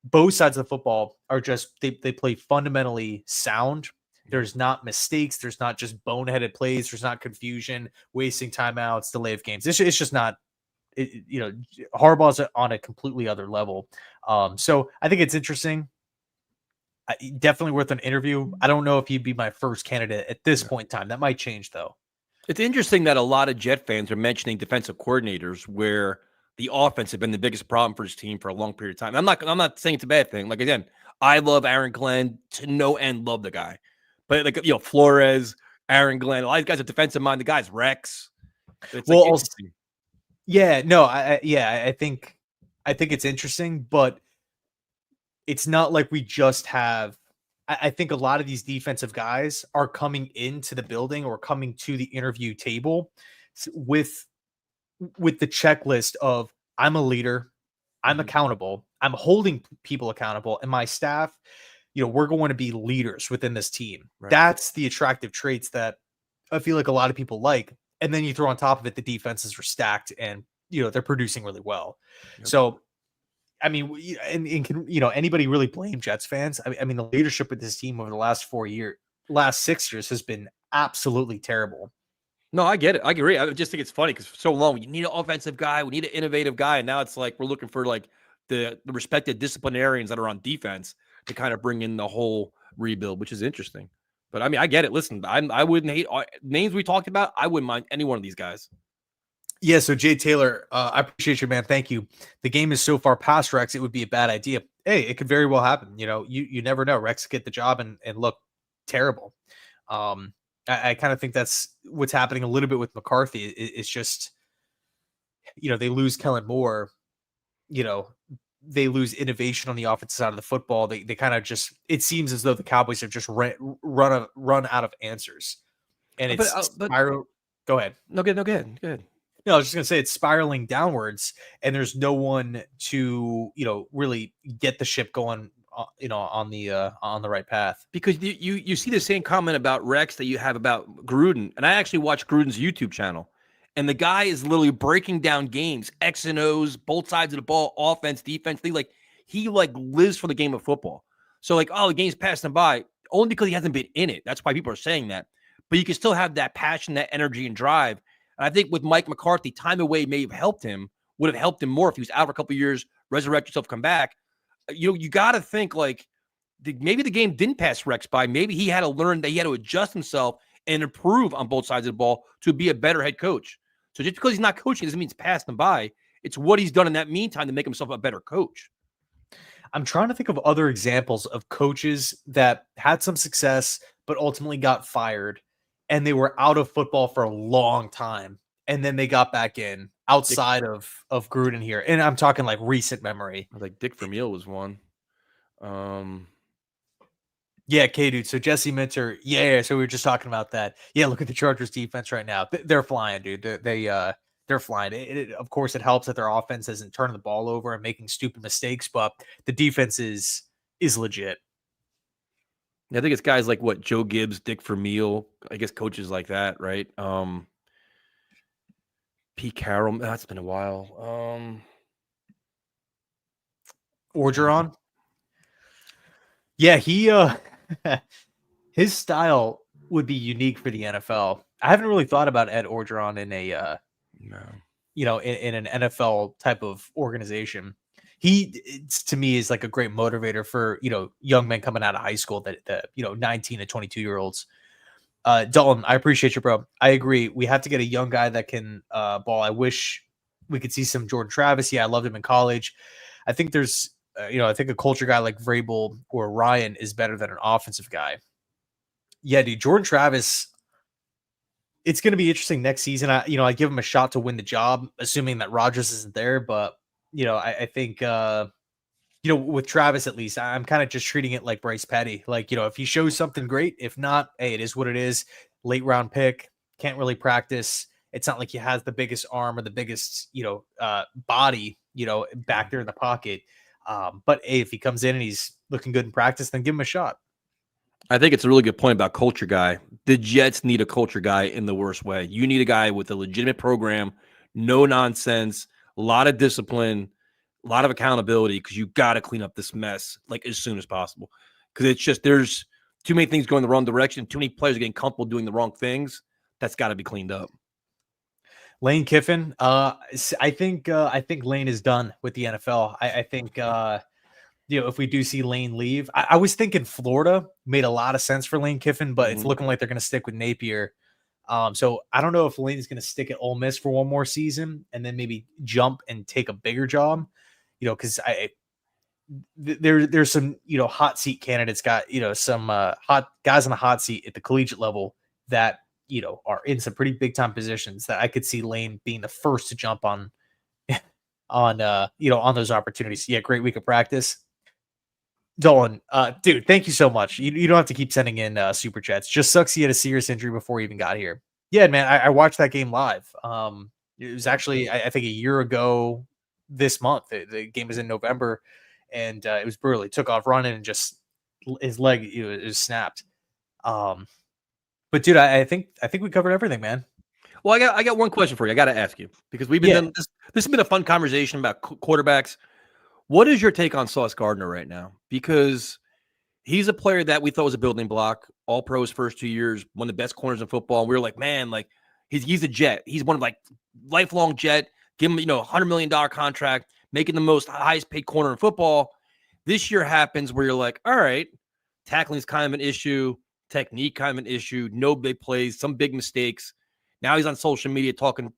both sides of the football are just they play fundamentally sound. Yep. There's not mistakes. There's not just boneheaded plays. There's not confusion, wasting timeouts, delay of games. It's just not. Harbaugh's on a completely other level. So I think it's interesting. Definitely worth an interview. I don't know if he'd be my first candidate at this point in time. That might change though. It's interesting that a lot of Jet fans are mentioning defensive coordinators where the offense had been the biggest problem for his team for a long period of time. I'm not saying it's a bad thing. Like again, I love Aaron Glenn to no end, love the guy. But like Flores, Aaron Glenn, a lot of these guys are defensive minded guys, Rex. It's like Well, interesting. yeah, no, I think it's interesting, but it's not like we just have. I think a lot of these defensive guys are coming into the building or coming to the interview table with the checklist of I'm a leader, I'm accountable, I'm holding people accountable, and my staff, we're going to be leaders within this team. Right. That's the attractive traits that I feel like a lot of people like. And then you throw on top of it, the defenses are stacked and they're producing really well. Yep. So I mean, and can anybody really blame Jets fans? I mean, the leadership of this team over the last 6 years has been absolutely terrible. No, I get it. I agree. I just think it's funny because for so long, we need an offensive guy, we need an innovative guy, and now it's like we're looking for like the respected disciplinarians that are on defense to kind of bring in the whole rebuild, which is interesting. But I mean, I get it. Listen, I wouldn't hate names we talked about. I wouldn't mind any one of these guys. Yeah. So Jay Taylor, I appreciate you, man. Thank you. The game is so far past Rex, it would be a bad idea. Hey, it could very well happen. You never know. Rex get the job and look terrible. I kind of think that's what's happening a little bit with McCarthy. It's just, they lose Kellen Moore, you know, they lose innovation on the offensive side of the football. They kind of just, it seems as though the Cowboys have just run out of answers, and it's But spiral. Go ahead. no good, no good, good. No, I was just gonna say it's spiraling downwards, and there's no one to really get the ship going, on the right path. Because you see the same comment about Rex that you have about Gruden, and I actually watched Gruden's YouTube channel, and the guy is literally breaking down games, X and O's, both sides of the ball, offense, defense. He lives for the game of football. So like, oh, the game's passing by only because he hasn't been in it. That's why people are saying that. But you can still have that passion, that energy, and drive. And I think with Mike McCarthy, time away may have helped him. Would have helped him more if he was out for a couple of years, resurrect yourself, come back. You got to think like maybe the game didn't pass Rex by. Maybe he had to learn that he had to adjust himself and improve on both sides of the ball to be a better head coach. So just because he's not coaching doesn't mean it's passed him by. It's what he's done in that meantime to make himself a better coach. I'm trying to think of other examples of coaches that had some success but ultimately got fired, and they were out of football for a long time, and then they got back in outside of Gruden here. And I'm talking like recent memory. Like Dick Vermeil was one. Yeah, okay, dude. So Jesse Minter, yeah. So we were just talking about that. Yeah, look at the Chargers defense right now. They're flying, dude. They're flying. Of course, it helps that their offense isn't turning the ball over and making stupid mistakes, but the defense is legit. I think it's guys like Joe Gibbs, Dick Vermeil, I guess coaches like that, right? Pete Carroll, that's been a while. Orgeron. Yeah, he his style would be unique for the NFL. I haven't really thought about Ed Orgeron in a no. in an NFL type of organization. To me is like a great motivator for young men coming out of high school, that 19 to 22-year-olds. Dalton, I appreciate you, bro. I agree. We have to get a young guy that can ball. I wish we could see some Jordan Travis. Yeah, I loved him in college. I think there's I think a culture guy like Vrabel or Ryan is better than an offensive guy. Yeah, dude, Jordan Travis. It's going to be interesting next season. I give him a shot to win the job, assuming that Rodgers isn't there. But I think with Travis, at least, I'm kind of just treating it like Bryce Petty. Like, if he shows something great, if not, hey, it is what it is. Late round pick, can't really practice. It's not like he has the biggest arm or the biggest, body, back there in the pocket. But hey, if he comes in and he's looking good in practice, then give him a shot. I think it's a really good point about culture guy. The Jets need a culture guy in the worst way. You need a guy with a legitimate program, no nonsense, a lot of discipline, a lot of accountability, because you got to clean up this mess like as soon as possible. Because it's just there's too many things going the wrong direction. Too many players are getting comfortable doing the wrong things. That's got to be cleaned up. Lane Kiffin, I think Lane is done with the NFL. I think if we do see Lane leave, I was thinking Florida made a lot of sense for Lane Kiffin, but it's looking like they're going to stick with Napier. So I don't know if Lane's going to stick at Ole Miss for one more season and then maybe jump and take a bigger job, because there's some, hot seat candidates got, some hot guys on the hot seat at the collegiate level that, are in some pretty big time positions that I could see Lane being the first to jump on on those opportunities. Yeah, great week of practice. Dolan, dude, thank you so much. You don't have to keep sending in super chats. Just sucks he had a serious injury before he even got here. Yeah, man, I watched that game live. It was actually I think a year ago this month. The game was in November, and it was brutal. He took off running and just his leg it was snapped. But dude, I think we covered everything, man. Well, I got one question for you. I got to ask you because we've been done, this has been a fun conversation about quarterbacks. What is your take on Sauce Gardner right now? Because he's a player that we thought was a building block, all pro his first 2 years, one of the best corners in football. And we were like, man, like he's a Jet. He's one of like lifelong Jet. Give him, $100 million contract, making the most highest paid corner in football. This year happens where you're like, all right, tackling is kind of an issue, technique kind of an issue, no big plays, some big mistakes. Now he's on social media talking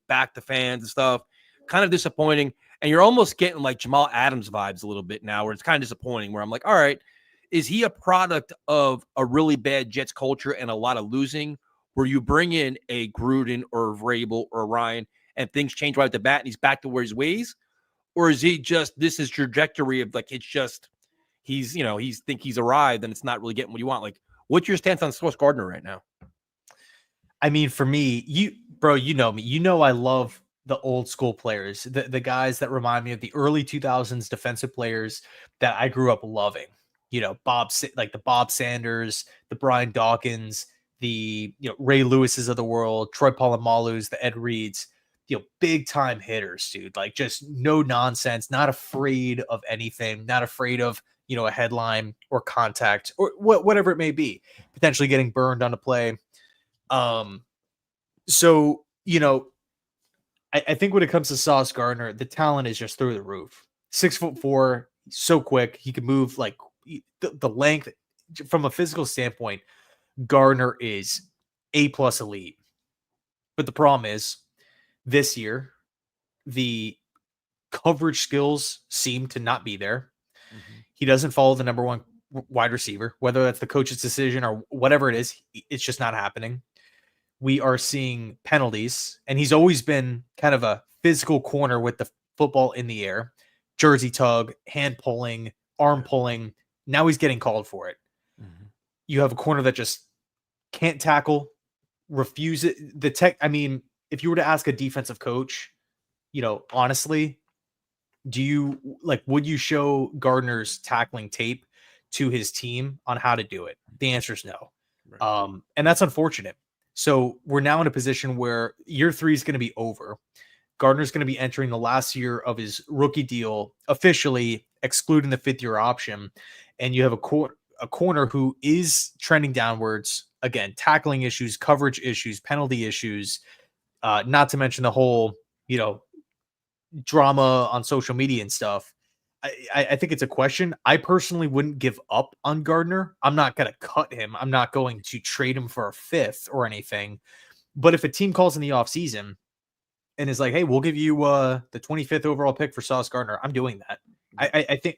back to fans and stuff. Kind of disappointing. And you're almost getting like Jamal Adams vibes a little bit now, where it's kind of disappointing, where I'm like, all right, is he a product of a really bad Jets culture and a lot of losing, where you bring in a Gruden or Vrabel or Ryan and things change right at the bat and he's back to where his ways? Or is he just, this is trajectory of like, it's just, he's arrived and it's not really getting what you want? Like, what's your stance on Sauce Gardner right now? I mean, for me, you know me, I love the old school players, the guys that remind me of the early 2000s defensive players that I grew up loving, like the Bob Sanders, the Brian Dawkins, the, Ray Lewis's of the world, Troy Polamalu's, the Ed Reeds, big time hitters, dude, like just no nonsense, not afraid of anything, not afraid of, a headline or contact or whatever it may be, potentially getting burned on a play. So, I think when it comes to Sauce Gardner, the talent is just through the roof. 6'4", so quick. He can move like the length from a physical standpoint. Gardner is A+ elite. But the problem is this year, the coverage skills seem to not be there. Mm-hmm. He doesn't follow the number one wide receiver, whether that's the coach's decision or whatever it is. It's just not happening. We are seeing penalties, and he's always been kind of a physical corner with the football in the air, jersey tug, hand pulling, arm pulling. Now he's getting called for it. Mm-hmm. You have a corner that just can't tackle, refuses the tech. I mean, if you were to ask a defensive coach, honestly, would you show Gardner's tackling tape to his team on how to do it? The answer is no. Right. And that's unfortunate. So we're now in a position where year 3 is going to be over. Gardner's going to be entering the last year of his rookie deal, officially excluding the 5th-year option. And you have a corner who is trending downwards. Again, tackling issues, coverage issues, penalty issues, not to mention the whole, drama on social media and stuff. I think it's a question. I personally wouldn't give up on Gardner. I'm not going to cut him. I'm not going to trade him for a 5th or anything. But if a team calls in the offseason and is like, hey, we'll give you the 25th overall pick for Sauce Gardner, I'm doing that. I think,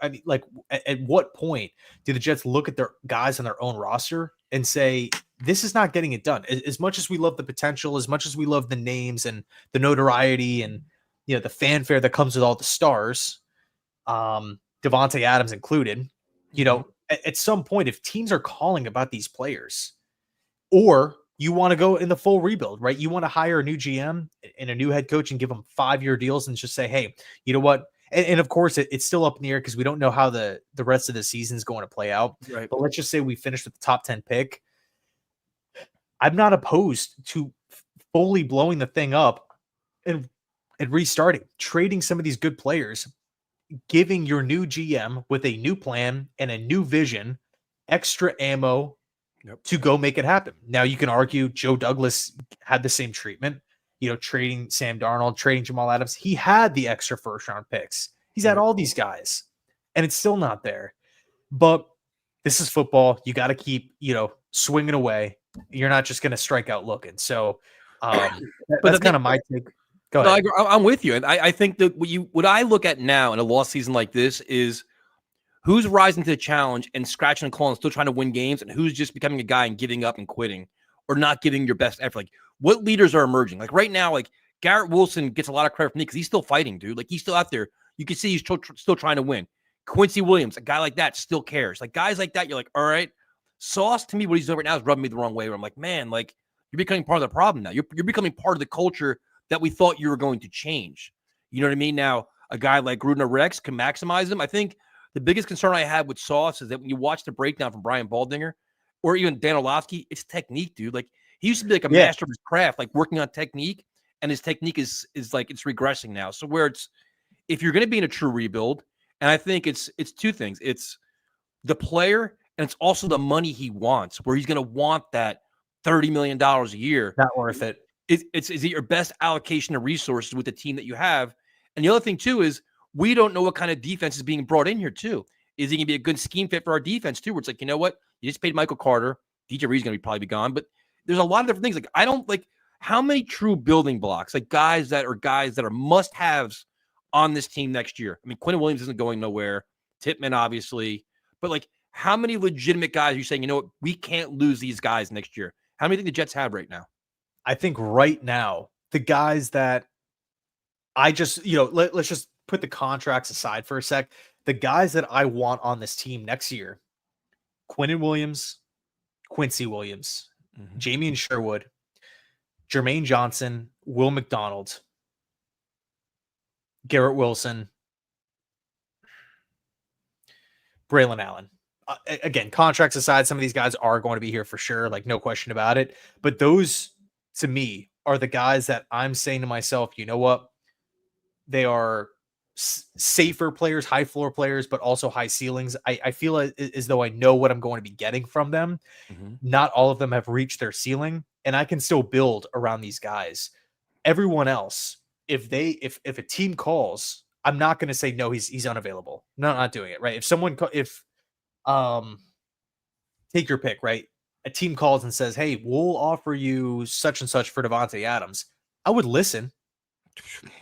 at what point do the Jets look at their guys on their own roster and say, this is not getting it done? As much as we love the potential, as much as we love the names and the notoriety and, the fanfare that comes with all the stars, Devontae Adams included, at some point, if teams are calling about these players, or you want to go in the full rebuild, right? You want to hire a new GM and a new head coach and give them 5-year deals and just say, hey, you know what? and of course it's still up in the air because we don't know how the rest of the season is going to play out. Right. But let's just say we finish with the top 10 pick. I'm not opposed to fully blowing the thing up and restarting, trading some of these good players, giving your new GM with a new plan and a new vision extra ammo to go make it happen. Now you can argue Joe Douglas had the same treatment, trading Sam Darnold, trading Jamal Adams. He had the extra first round picks. He's had all these guys and it's still not there. But this is football. You got to keep, swinging away. You're not just going to strike out looking. So that's kind of my take. Go ahead. No, I'm with you. And I think that what I look at now in a lost season like this is who's rising to the challenge and scratching and clawing, still trying to win games, and who's just becoming a guy and giving up and quitting or not giving your best effort. Like, what leaders are emerging? Like right now, like Garrett Wilson gets a lot of credit from me because he's still fighting, dude. Like he's still out there. You can see he's still trying to win. Quincy Williams, a guy like that, still cares. Like guys like that, you're like, all right. Sauce, to me, what he's doing right now is rubbing me the wrong way. Where I'm like, man, like you're becoming part of the problem now. You're becoming part of the culture that we thought you were going to change. You know what I mean? Now, a guy like Gruden Rex can maximize him. I think the biggest concern I had with Sauce is that when you watch the breakdown from Brian Baldinger or even Dan Orlovsky, it's technique, dude. Like he used to be like a master of his craft, like working on technique, and his technique is like it's regressing now. So where it's if you're going to be in a true rebuild, and I think it's two things. It's the player and it's also the money he wants, where he's going to want that $30 million a year. Not worth it. Is it your best allocation of resources with the team that you have? And the other thing too is we don't know what kind of defense is being brought in here too. Is he going to be a good scheme fit for our defense too? Where it's like, you know what? You just paid Michael Carter. DJ Reed's going to probably be gone, but there's a lot of different things. Like I don't like how many true building blocks, like guys that are must-haves on this team next year. I mean, Quinn Williams isn't going nowhere. Tippmann, obviously, but like how many legitimate guys are you saying, you know what, we can't lose these guys next year? How many do you think the Jets have right now? I think right now, the guys that I just, let's just put the contracts aside for a sec. The guys that I want on this team next year, Quinnen Williams, Quincy Williams, Jamie and Sherwood, Jermaine Johnson, Will McDonald, Garrett Wilson, Braylon Allen. Again, contracts aside, some of these guys are going to be here for sure, like no question about it. But those, to me, are the guys that I'm saying to myself, you know what? They are safer players, high floor players, but also high ceilings. I feel as though I know what I'm going to be getting from them. Not all of them have reached their ceiling, and I can still build around these guys. Everyone else, if a team calls, I'm not going to say no, he's unavailable. No, not doing it, right? If take your pick, right? A team calls and says, "Hey, we'll offer you such and such for Devontae Adams." I would listen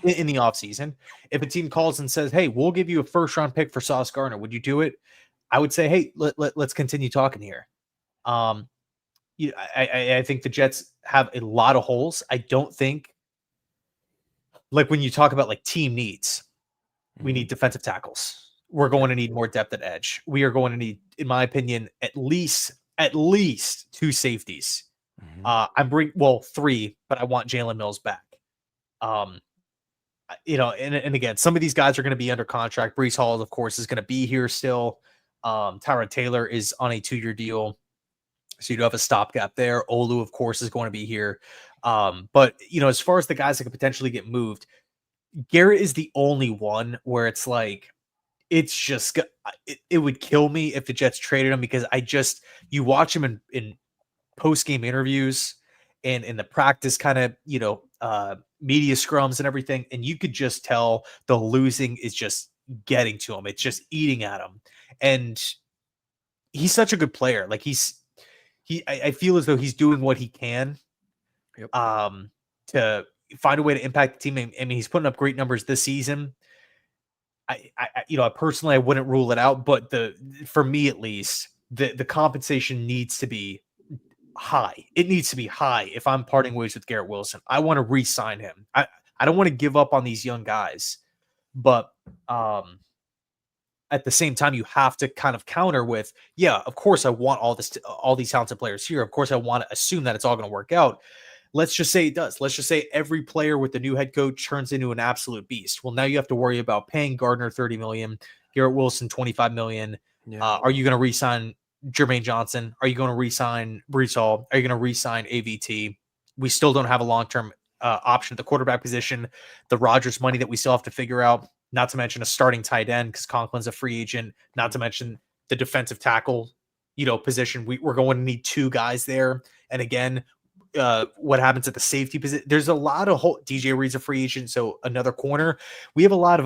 in the offseason. If a team calls and says, "Hey, we'll give you a first round pick for Sauce Gardner," would you do it? I would say, "Hey, let's continue talking here." I think the Jets have a lot of holes. I don't think, like when you talk about like team needs, we need defensive tackles. We're going to need more depth at edge. We are going to need, in my opinion, at least two safeties. Three, but I want Jalen Mills back. And again, some of these guys are going to be under contract. Breece Hall, of course, is going to be here still. Tyrod Taylor is on a 2-year deal, so you do have a stopgap there. Olu, of course, is going to be here. But as far as the guys that could potentially get moved, Garrett is the only one where it's like, it's just it would kill me if the Jets traded him, because you watch him in post-game interviews and in the practice kind of media scrums and everything, and you could just tell the losing is just getting to him. It's just eating at him, and he's such a good player. Like I feel as though he's doing what he can to find a way to impact the team. I mean, he's putting up great numbers this season. I personally, I wouldn't rule it out, but for me at least, the compensation needs to be high. It needs to be high if I'm parting ways with Garrett Wilson. I want to re-sign him. I don't want to give up on these young guys, but at the same time, you have to kind of counter with, of course I want all these talented players here. Of course I want to assume that it's all going to work out, let's just say it does. Let's just say every player with the new head coach turns into an absolute beast. Well, now you have to worry about paying Gardner $30 million, Garrett Wilson $25 million. Yeah. Are you going to re-sign Jermaine Johnson? Are you going to re-sign Brees Hall? Are you going to re-sign AVT? We still don't have a long-term option at the quarterback position. The Rodgers money that we still have to figure out. Not to mention a starting tight end because Conklin's a free agent. Not to mention the defensive tackle, position. We're going to need 2 guys there. And again, what happens at the safety position? There's a lot of DJ Reed's a free agent, so another corner. We have a lot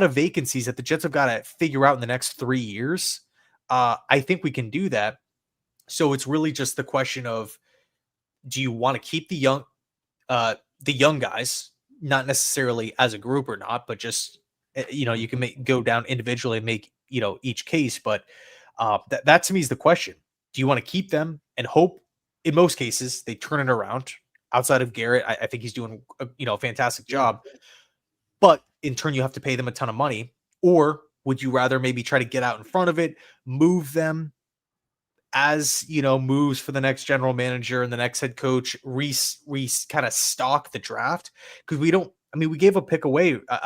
of vacancies that the Jets have got to figure out in the next 3 years. I think we can do that. So it's really just the question of, do you want to keep the young guys, not necessarily as a group or not, but just, you can go down individually and make, each case. But that to me is the question. Do you want to keep them and hope in most cases they turn it around? Outside of Garrett, I think he's doing a fantastic job. But in turn, you have to pay them a ton of money. Or would you rather maybe try to get out in front of it, move them as, moves for the next general manager and the next head coach, kind of stock the draft? Because we gave a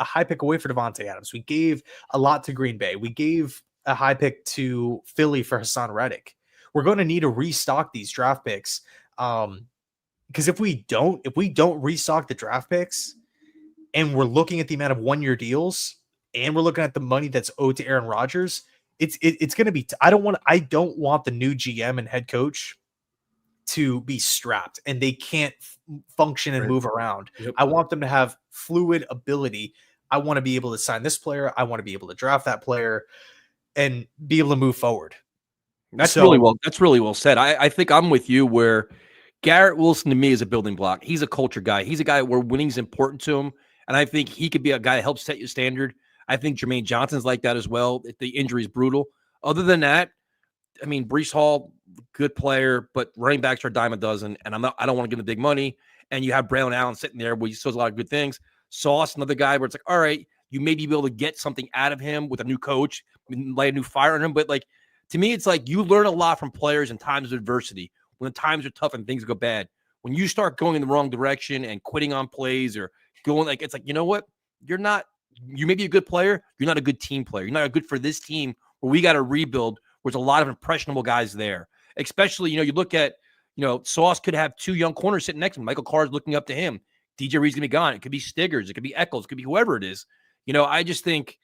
high pick away for Devontae Adams. We gave a lot to Green Bay. We gave a high pick to Philly for Hassan Reddick. We're going to need to restock these draft picks. Because if we don't restock the draft picks, and we're looking at the amount of 1-year deals, and we're looking at the money that's owed to Aaron Rodgers, it's going to be. I don't want the new GM and head coach to be strapped and they can't function and move around. Yep. I want them to have fluid ability. I want to be able to sign this player. I want to be able to draft that player and be able to move forward. That's really well said. I think I'm with you where Garrett Wilson to me is a building block. He's a culture guy. He's a guy where winning is important to him. And I think he could be a guy that helps set your standard. I think Jermaine Johnson's like that as well. If the injury is brutal. Other than that, I mean, Brees Hall, good player, but running backs are a dime a dozen. And I don't want to give him the big money. And you have Braylon Allen sitting there where he shows a lot of good things. Sauce, another guy where it's like, all right, you may be able to get something out of him with a new coach, light a new fire on him. But like, to me, it's like you learn a lot from players in times of adversity. When the times are tough and things go bad, when you start going in the wrong direction and quitting on plays or going it's like, you know what? You may be a good player. You're not a good team player. You're not good for this team where we got to rebuild. There's a lot of impressionable guys there, especially, you look at, Sauce could have 2 young corners sitting next to him. Michael Carr's looking up to him. DJ Reed's going to be gone. It could be Stiggers. It could be Eccles. It could be whoever it is. I just think,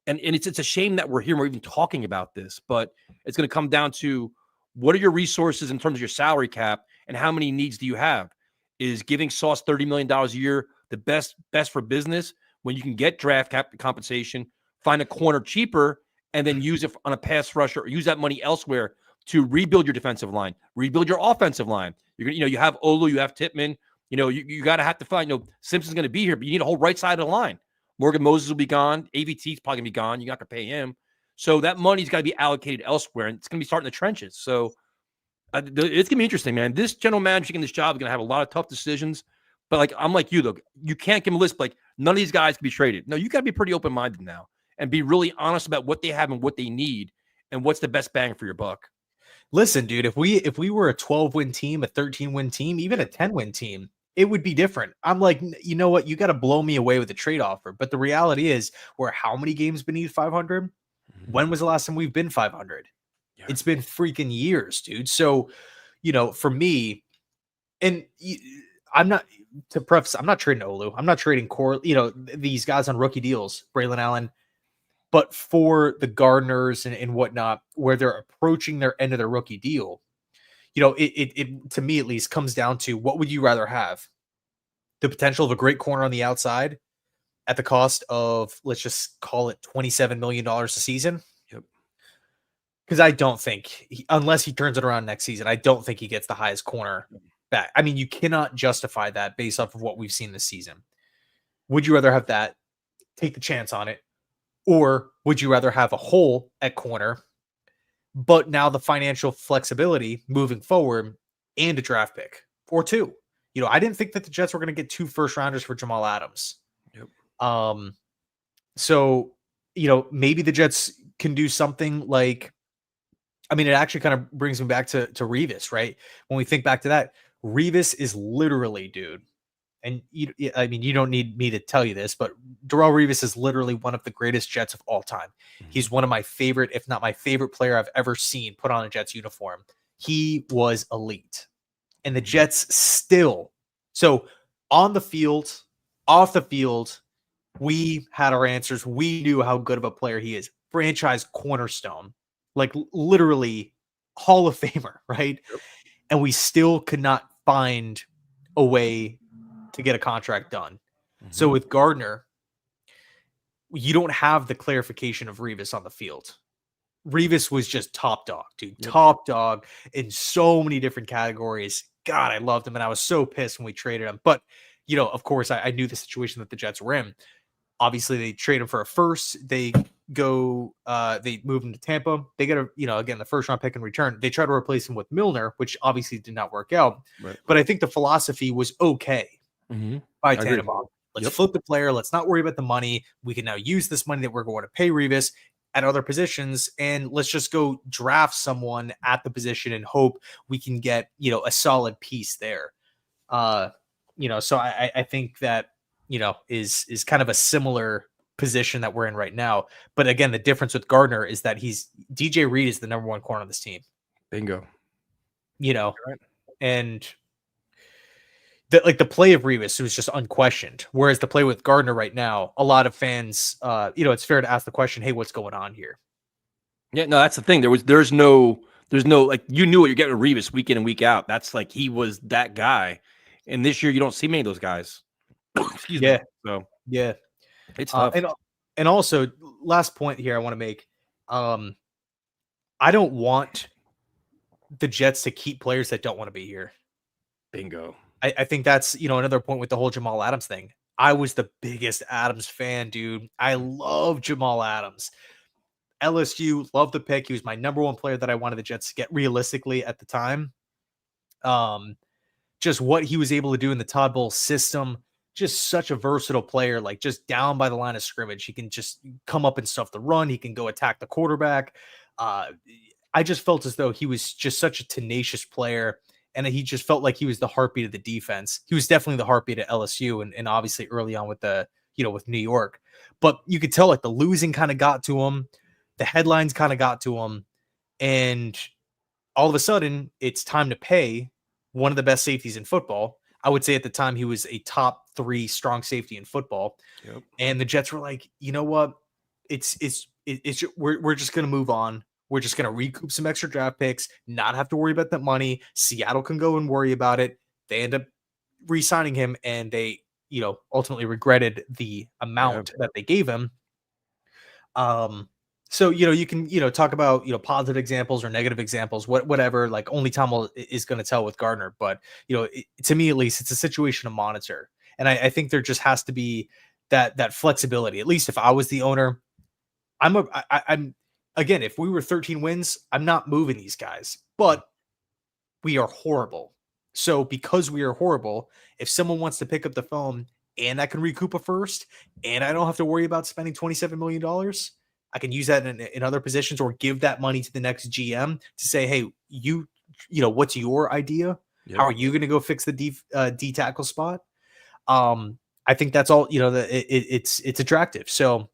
and it's a shame that we're here. We're even talking about this, but it's going to come down to what are your resources in terms of your salary cap and how many needs do you have? Is giving Sauce $30 million a year the best for business when you can get draft cap compensation, find a corner cheaper, and then use it on a pass rusher or use that money elsewhere to rebuild your defensive line, rebuild your offensive line. You're gonna, you have Olu, you have Tippmann. You got to have to find. Simpson's going to be here, but you need a whole right side of the line. Morgan Moses will be gone. AVT's probably going to be gone. You're not going to pay him. So that money's got to be allocated elsewhere, and it's going to be starting in the trenches. So it's going to be interesting, man. This general manager in this job is going to have a lot of tough decisions. But I'm like you, though. You can't give them a list like none of these guys can be traded. No, you got to be pretty open-minded now and be really honest about what they have and what they need and what's the best bang for your buck. Listen, dude, if we were a 12-win team, a 13-win team, even a 10-win team, it would be different. I'm like, you know what? You got to blow me away with a trade offer. But the reality is, we're how many games beneath 500? Mm-hmm. When was the last time we've been 500? Yeah. It's been freaking years, dude. So, for me, and I'm not trading Olu. I'm not trading these guys on rookie deals, Braylon Allen. But for the Gardners and whatnot, where they're approaching their end of their rookie deal, it to me at least comes down to what would you rather have? The potential of a great corner on the outside at the cost of, let's just call it $27 million a season. Yep. Because I don't think, unless he turns it around next season, I don't think he gets the highest corner back. I mean, you cannot justify that based off of what we've seen this season. Would you rather have that, take the chance on it? Or would you rather have a hole at corner, but now the financial flexibility moving forward and a draft pick or 2? I didn't think that the Jets were going to get 2 first-rounders for Jamal Adams. Yep. So, maybe the Jets can do something like, I mean, it actually kind of brings me back to Revis, right? When we think back to that, Revis is literally, dude. And I mean, you don't need me to tell you this, but Darrelle Revis is literally one of the greatest Jets of all time. He's one of my favorite, if not my favorite player I've ever seen put on a Jets uniform. He was elite. And the Jets still, so on the field, off the field, we had our answers. We knew how good of a player he is. Franchise cornerstone, like literally Hall of Famer, right? Yep. And we still could not find a way to get a contract done. So with Gardner, you don't have the clarification of Revis on the field. Revis was just top dog, dude. Yep. Top dog in so many different categories. God, I loved him, and I was so pissed when we traded him. But, of course, I knew the situation that the Jets were in. Obviously, they trade him for a first. They go, they move him to Tampa. They get again, the first round pick in return. They try to replace him with Milner, which obviously did not work out. Right. But I think the philosophy was okay by Tannenbaum. Let's flip the player. Let's not worry about the money. We can now use this money that we're going to pay Revis at other positions, and let's just go draft someone at the position and hope we can get, a solid piece there. So I think that, is kind of a similar position that we're in right now. But again, the difference with Gardner is that DJ Reed is the number one corner on this team. Bingo. Right. And the play of Revis was just unquestioned. Whereas the play with Gardner right now, a lot of fans, it's fair to ask the question, hey, what's going on here? Yeah, no, that's the thing. There's no, like, you knew what you're getting with Revis week in and week out. That's like, he was that guy. And this year you don't see many of those guys. Excuse me. So yeah, it's tough. And also, last point here I want to make. I don't want the Jets to keep players that don't want to be here. Bingo. I think that's, another point with the whole Jamal Adams thing. I was the biggest Adams fan, dude. I love Jamal Adams. LSU, love the pick. He was my number one player that I wanted the Jets to get realistically at the time. Just what he was able to do in the Todd Bowles system, just such a versatile player, like just down by the line of scrimmage. He can just come up and stuff the run. He can go attack the quarterback. I just felt as though he was just such a tenacious player, and he just felt like he was the heartbeat of the defense. He was definitely the heartbeat at LSU, and obviously early on with with New York. But you could tell like the losing kind of got to him, the headlines kind of got to him, and all of a sudden it's time to pay one of the best safeties in football. I would say at the time he was a top 3 strong safety in football. Yep. And the Jets were like, you know what? We're just going to move on. We're just going to recoup some extra draft picks, not have to worry about that money. Seattle can go and worry about it. They end up re-signing him, and they, ultimately regretted the amount that they gave him. So, you can, talk about, positive examples or negative examples, whatever, like only Tom is going to tell with Gardner. But, to me, at least, it's a situation to monitor. And I think there just has to be that flexibility. At least if I was the owner, I'm again, if we were 13 wins, I'm not moving these guys, but we are horrible. So because we are horrible, if someone wants to pick up the phone and I can recoup a first, and I don't have to worry about spending $27 million, I can use that in other positions, or give that money to the next GM to say, hey, what's your idea? Yep. How are you going to go fix the D tackle spot? I think that's all, it's attractive. So,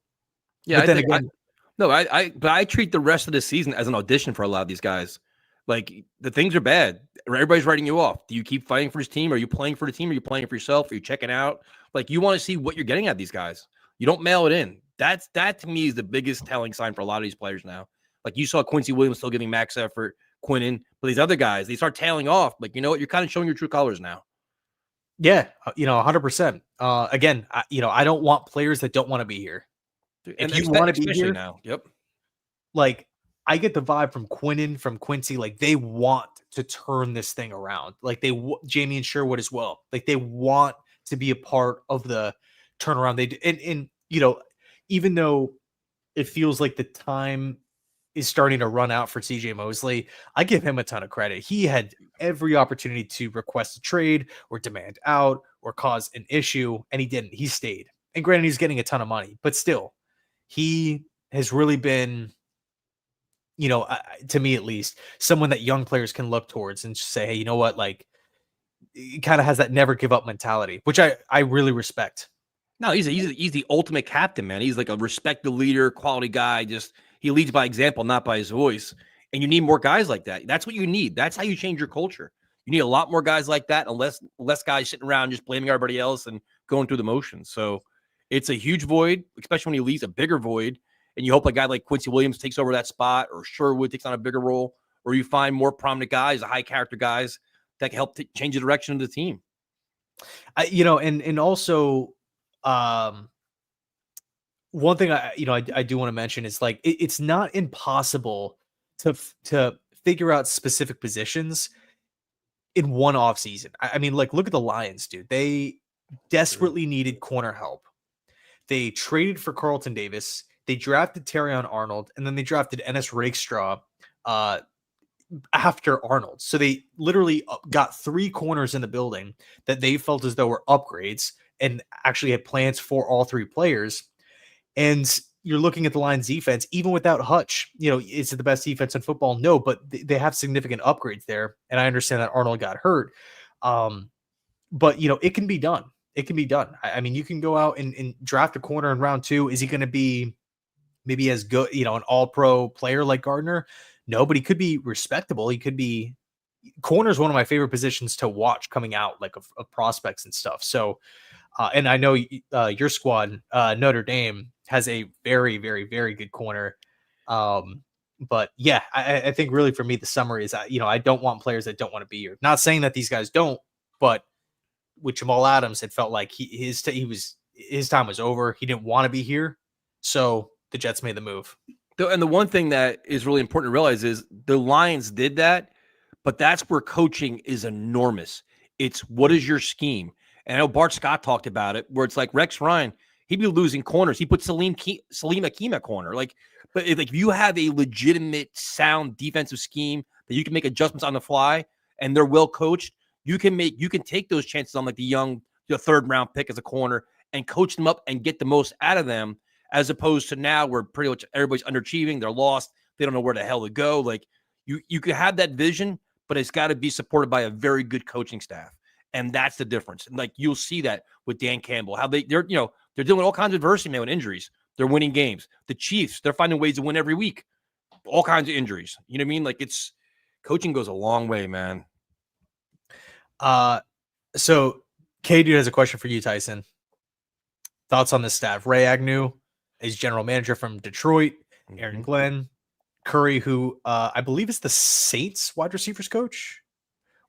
yeah, but then again, but I treat the rest of the season as an audition for a lot of these guys. Like, the things are bad. Everybody's writing you off. Do you keep fighting for this team? Are you playing for the team? Are you playing for yourself? Are you checking out? Like, you want to see what you're getting at these guys. You don't mail it in. That to me is the biggest telling sign for a lot of these players now. Like, you saw Quincy Williams still giving max effort, Quinnen, but these other guys, they start tailing off. Like, you know what? You're kind of showing your true colors now. Yeah, 100%. Again, I don't want players that don't want to be here. If you want to be here now, like, I get the vibe from Quinnen, from Quincy, like they want to turn this thing around. Like Jamie and Sherwood as well. Like they want to be a part of the turnaround. They do. And even though it feels like the time is starting to run out for CJ Mosley, I give him a ton of credit. He had every opportunity to request a trade or demand out or cause an issue, and he didn't. He stayed. And granted, he's getting a ton of money, but still, he has really been, to me at least, someone that young players can look towards and say, hey, you know what? Like, he kind of has that never give up mentality, which I really respect. No, he's the ultimate captain, man. He's like a respected leader, quality guy. Just he leads by example, not by his voice. And you need more guys like that. That's what you need. That's how you change your culture. You need a lot more guys like that, and less guys sitting around just blaming everybody else and going through the motions. So it's a huge void, especially when he leaves, a bigger void. And you hope a guy like Quincy Williams takes over that spot, or Sherwood takes on a bigger role, or you find more prominent guys, high character guys that can help change the direction of the team. And also, one thing I do want to mention is like it's not impossible to figure out specific positions in one off season. I mean, like look at the Lions, dude. They desperately needed corner help. They traded for Carlton Davis. They drafted Terrion Arnold, and then they drafted Ennis Rakestraw after Arnold. So they literally got 3 corners in the building that they felt as though were upgrades and actually had plans for all 3 players. And you're looking at the Lions defense, even without Hutch, is it the best defense in football? No, but they have significant upgrades there. And I understand that Arnold got hurt. But it can be done. It can be done. I mean, you can go out and draft a corner in round 2. Is he going to be maybe as good, an all-pro player like Gardner? No, but he could be respectable. He could be. Corner is one of my favorite positions to watch coming out, like of prospects and stuff. So, and I know your squad, Notre Dame, has a very, very, very good corner. But yeah, I think really for me, the summary is, I don't want players that don't want to be here. Not saying that these guys don't, but with Jamal Adams, it felt like his time was over. He didn't want to be here. So the Jets made the move. And the one thing that is really important to realize is the Lions did that, but that's where coaching is enormous. It's what is your scheme? And I know Bart Scott talked about it, where it's like Rex Ryan, he'd be losing corners. He put Salim Akeem at corner. But if you have a legitimate, sound defensive scheme that you can make adjustments on the fly, and they're well coached, you can take those chances on like the 3rd round pick as a corner and coach them up and get the most out of them, as opposed to now where pretty much everybody's underachieving. They're lost. They don't know where the hell to go. Like you could have that vision, but it's got to be supported by a very good coaching staff. And that's the difference. And like you'll see that with Dan Campbell, how they're dealing with all kinds of adversity now with injuries. They're winning games. The Chiefs, they're finding ways to win every week. All kinds of injuries. You know what I mean? Like coaching goes a long way, man. So K-Dude has a question for you, Tyson. Thoughts on this staff? Ray Agnew is general manager from Detroit. Aaron Glenn, Curry, who I believe is the Saints wide receivers coach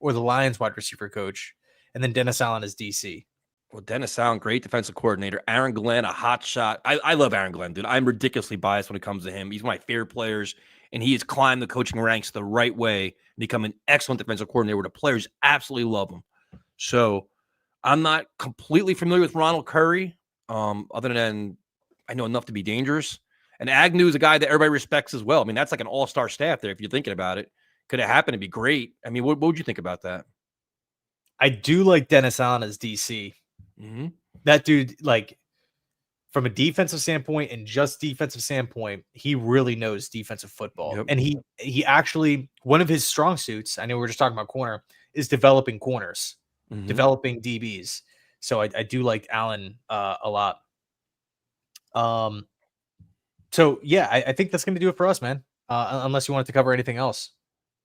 or the Lions wide receiver coach. And then Dennis Allen is DC. Well, Dennis Allen, great defensive coordinator. Aaron Glenn, a hot shot. I love Aaron Glenn, dude. I'm ridiculously biased when it comes to him. He's one of my favorite players, and he has climbed the coaching ranks the right way and become an excellent defensive coordinator where the players absolutely love him. So I'm not completely familiar with Ronald Curry, other than I know enough to be dangerous. And Agnew is a guy that everybody respects as well. I mean, that's like an all-star staff there if you're thinking about it. Could it happen to be great? I mean, what would you think about that? I do like Dennis Allen as DC. Mm-hmm. That dude, like, from a defensive standpoint and just defensive standpoint, he really knows defensive football. Yep. And he actually, one of his strong suits, I know we're just talking about corner, is developing corners, developing DBs. So I do like Allen a lot. So yeah, I think that's going to do it for us, man. Unless you wanted to cover anything else.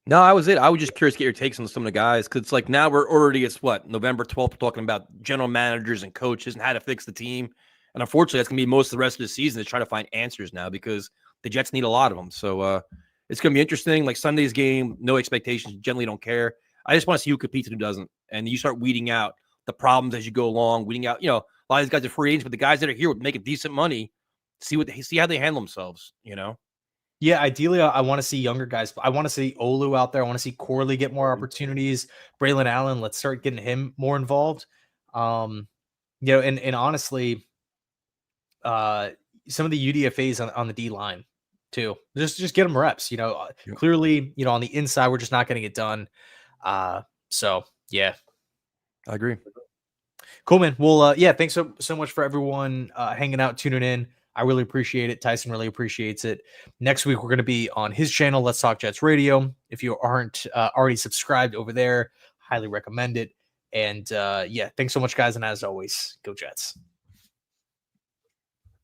No, I was it. I was just curious to get your takes on some of the guys, because it's like now we're already, it's what, November 12th, we're talking about general managers and coaches and how to fix the team. And unfortunately, that's going to be most of the rest of the season to try to find answers now, because the Jets need a lot of them. So it's going to be interesting. Like Sunday's game, no expectations, generally don't care. I just want to see who competes and who doesn't. And you start weeding out the problems as you go along, weeding out, a lot of these guys are free agents, but the guys that are here would make a decent money, see how they handle themselves, Yeah, ideally, I want to see younger guys. I want to see Olu out there. I want to see Corley get more opportunities. Braylon Allen, let's start getting him more involved. And honestly, some of the UDFAs on the D line too. Just get them reps. Clearly, on the inside, we're just not getting it done. So yeah, I agree. Cool, man. Well, yeah, thanks so much for everyone hanging out, tuning in. I really appreciate it. Tyson really appreciates it. Next week, we're going to be on his channel, Let's Talk Jets Radio. If you aren't already subscribed over there, highly recommend it. And yeah, thanks so much, guys. And as always, go Jets.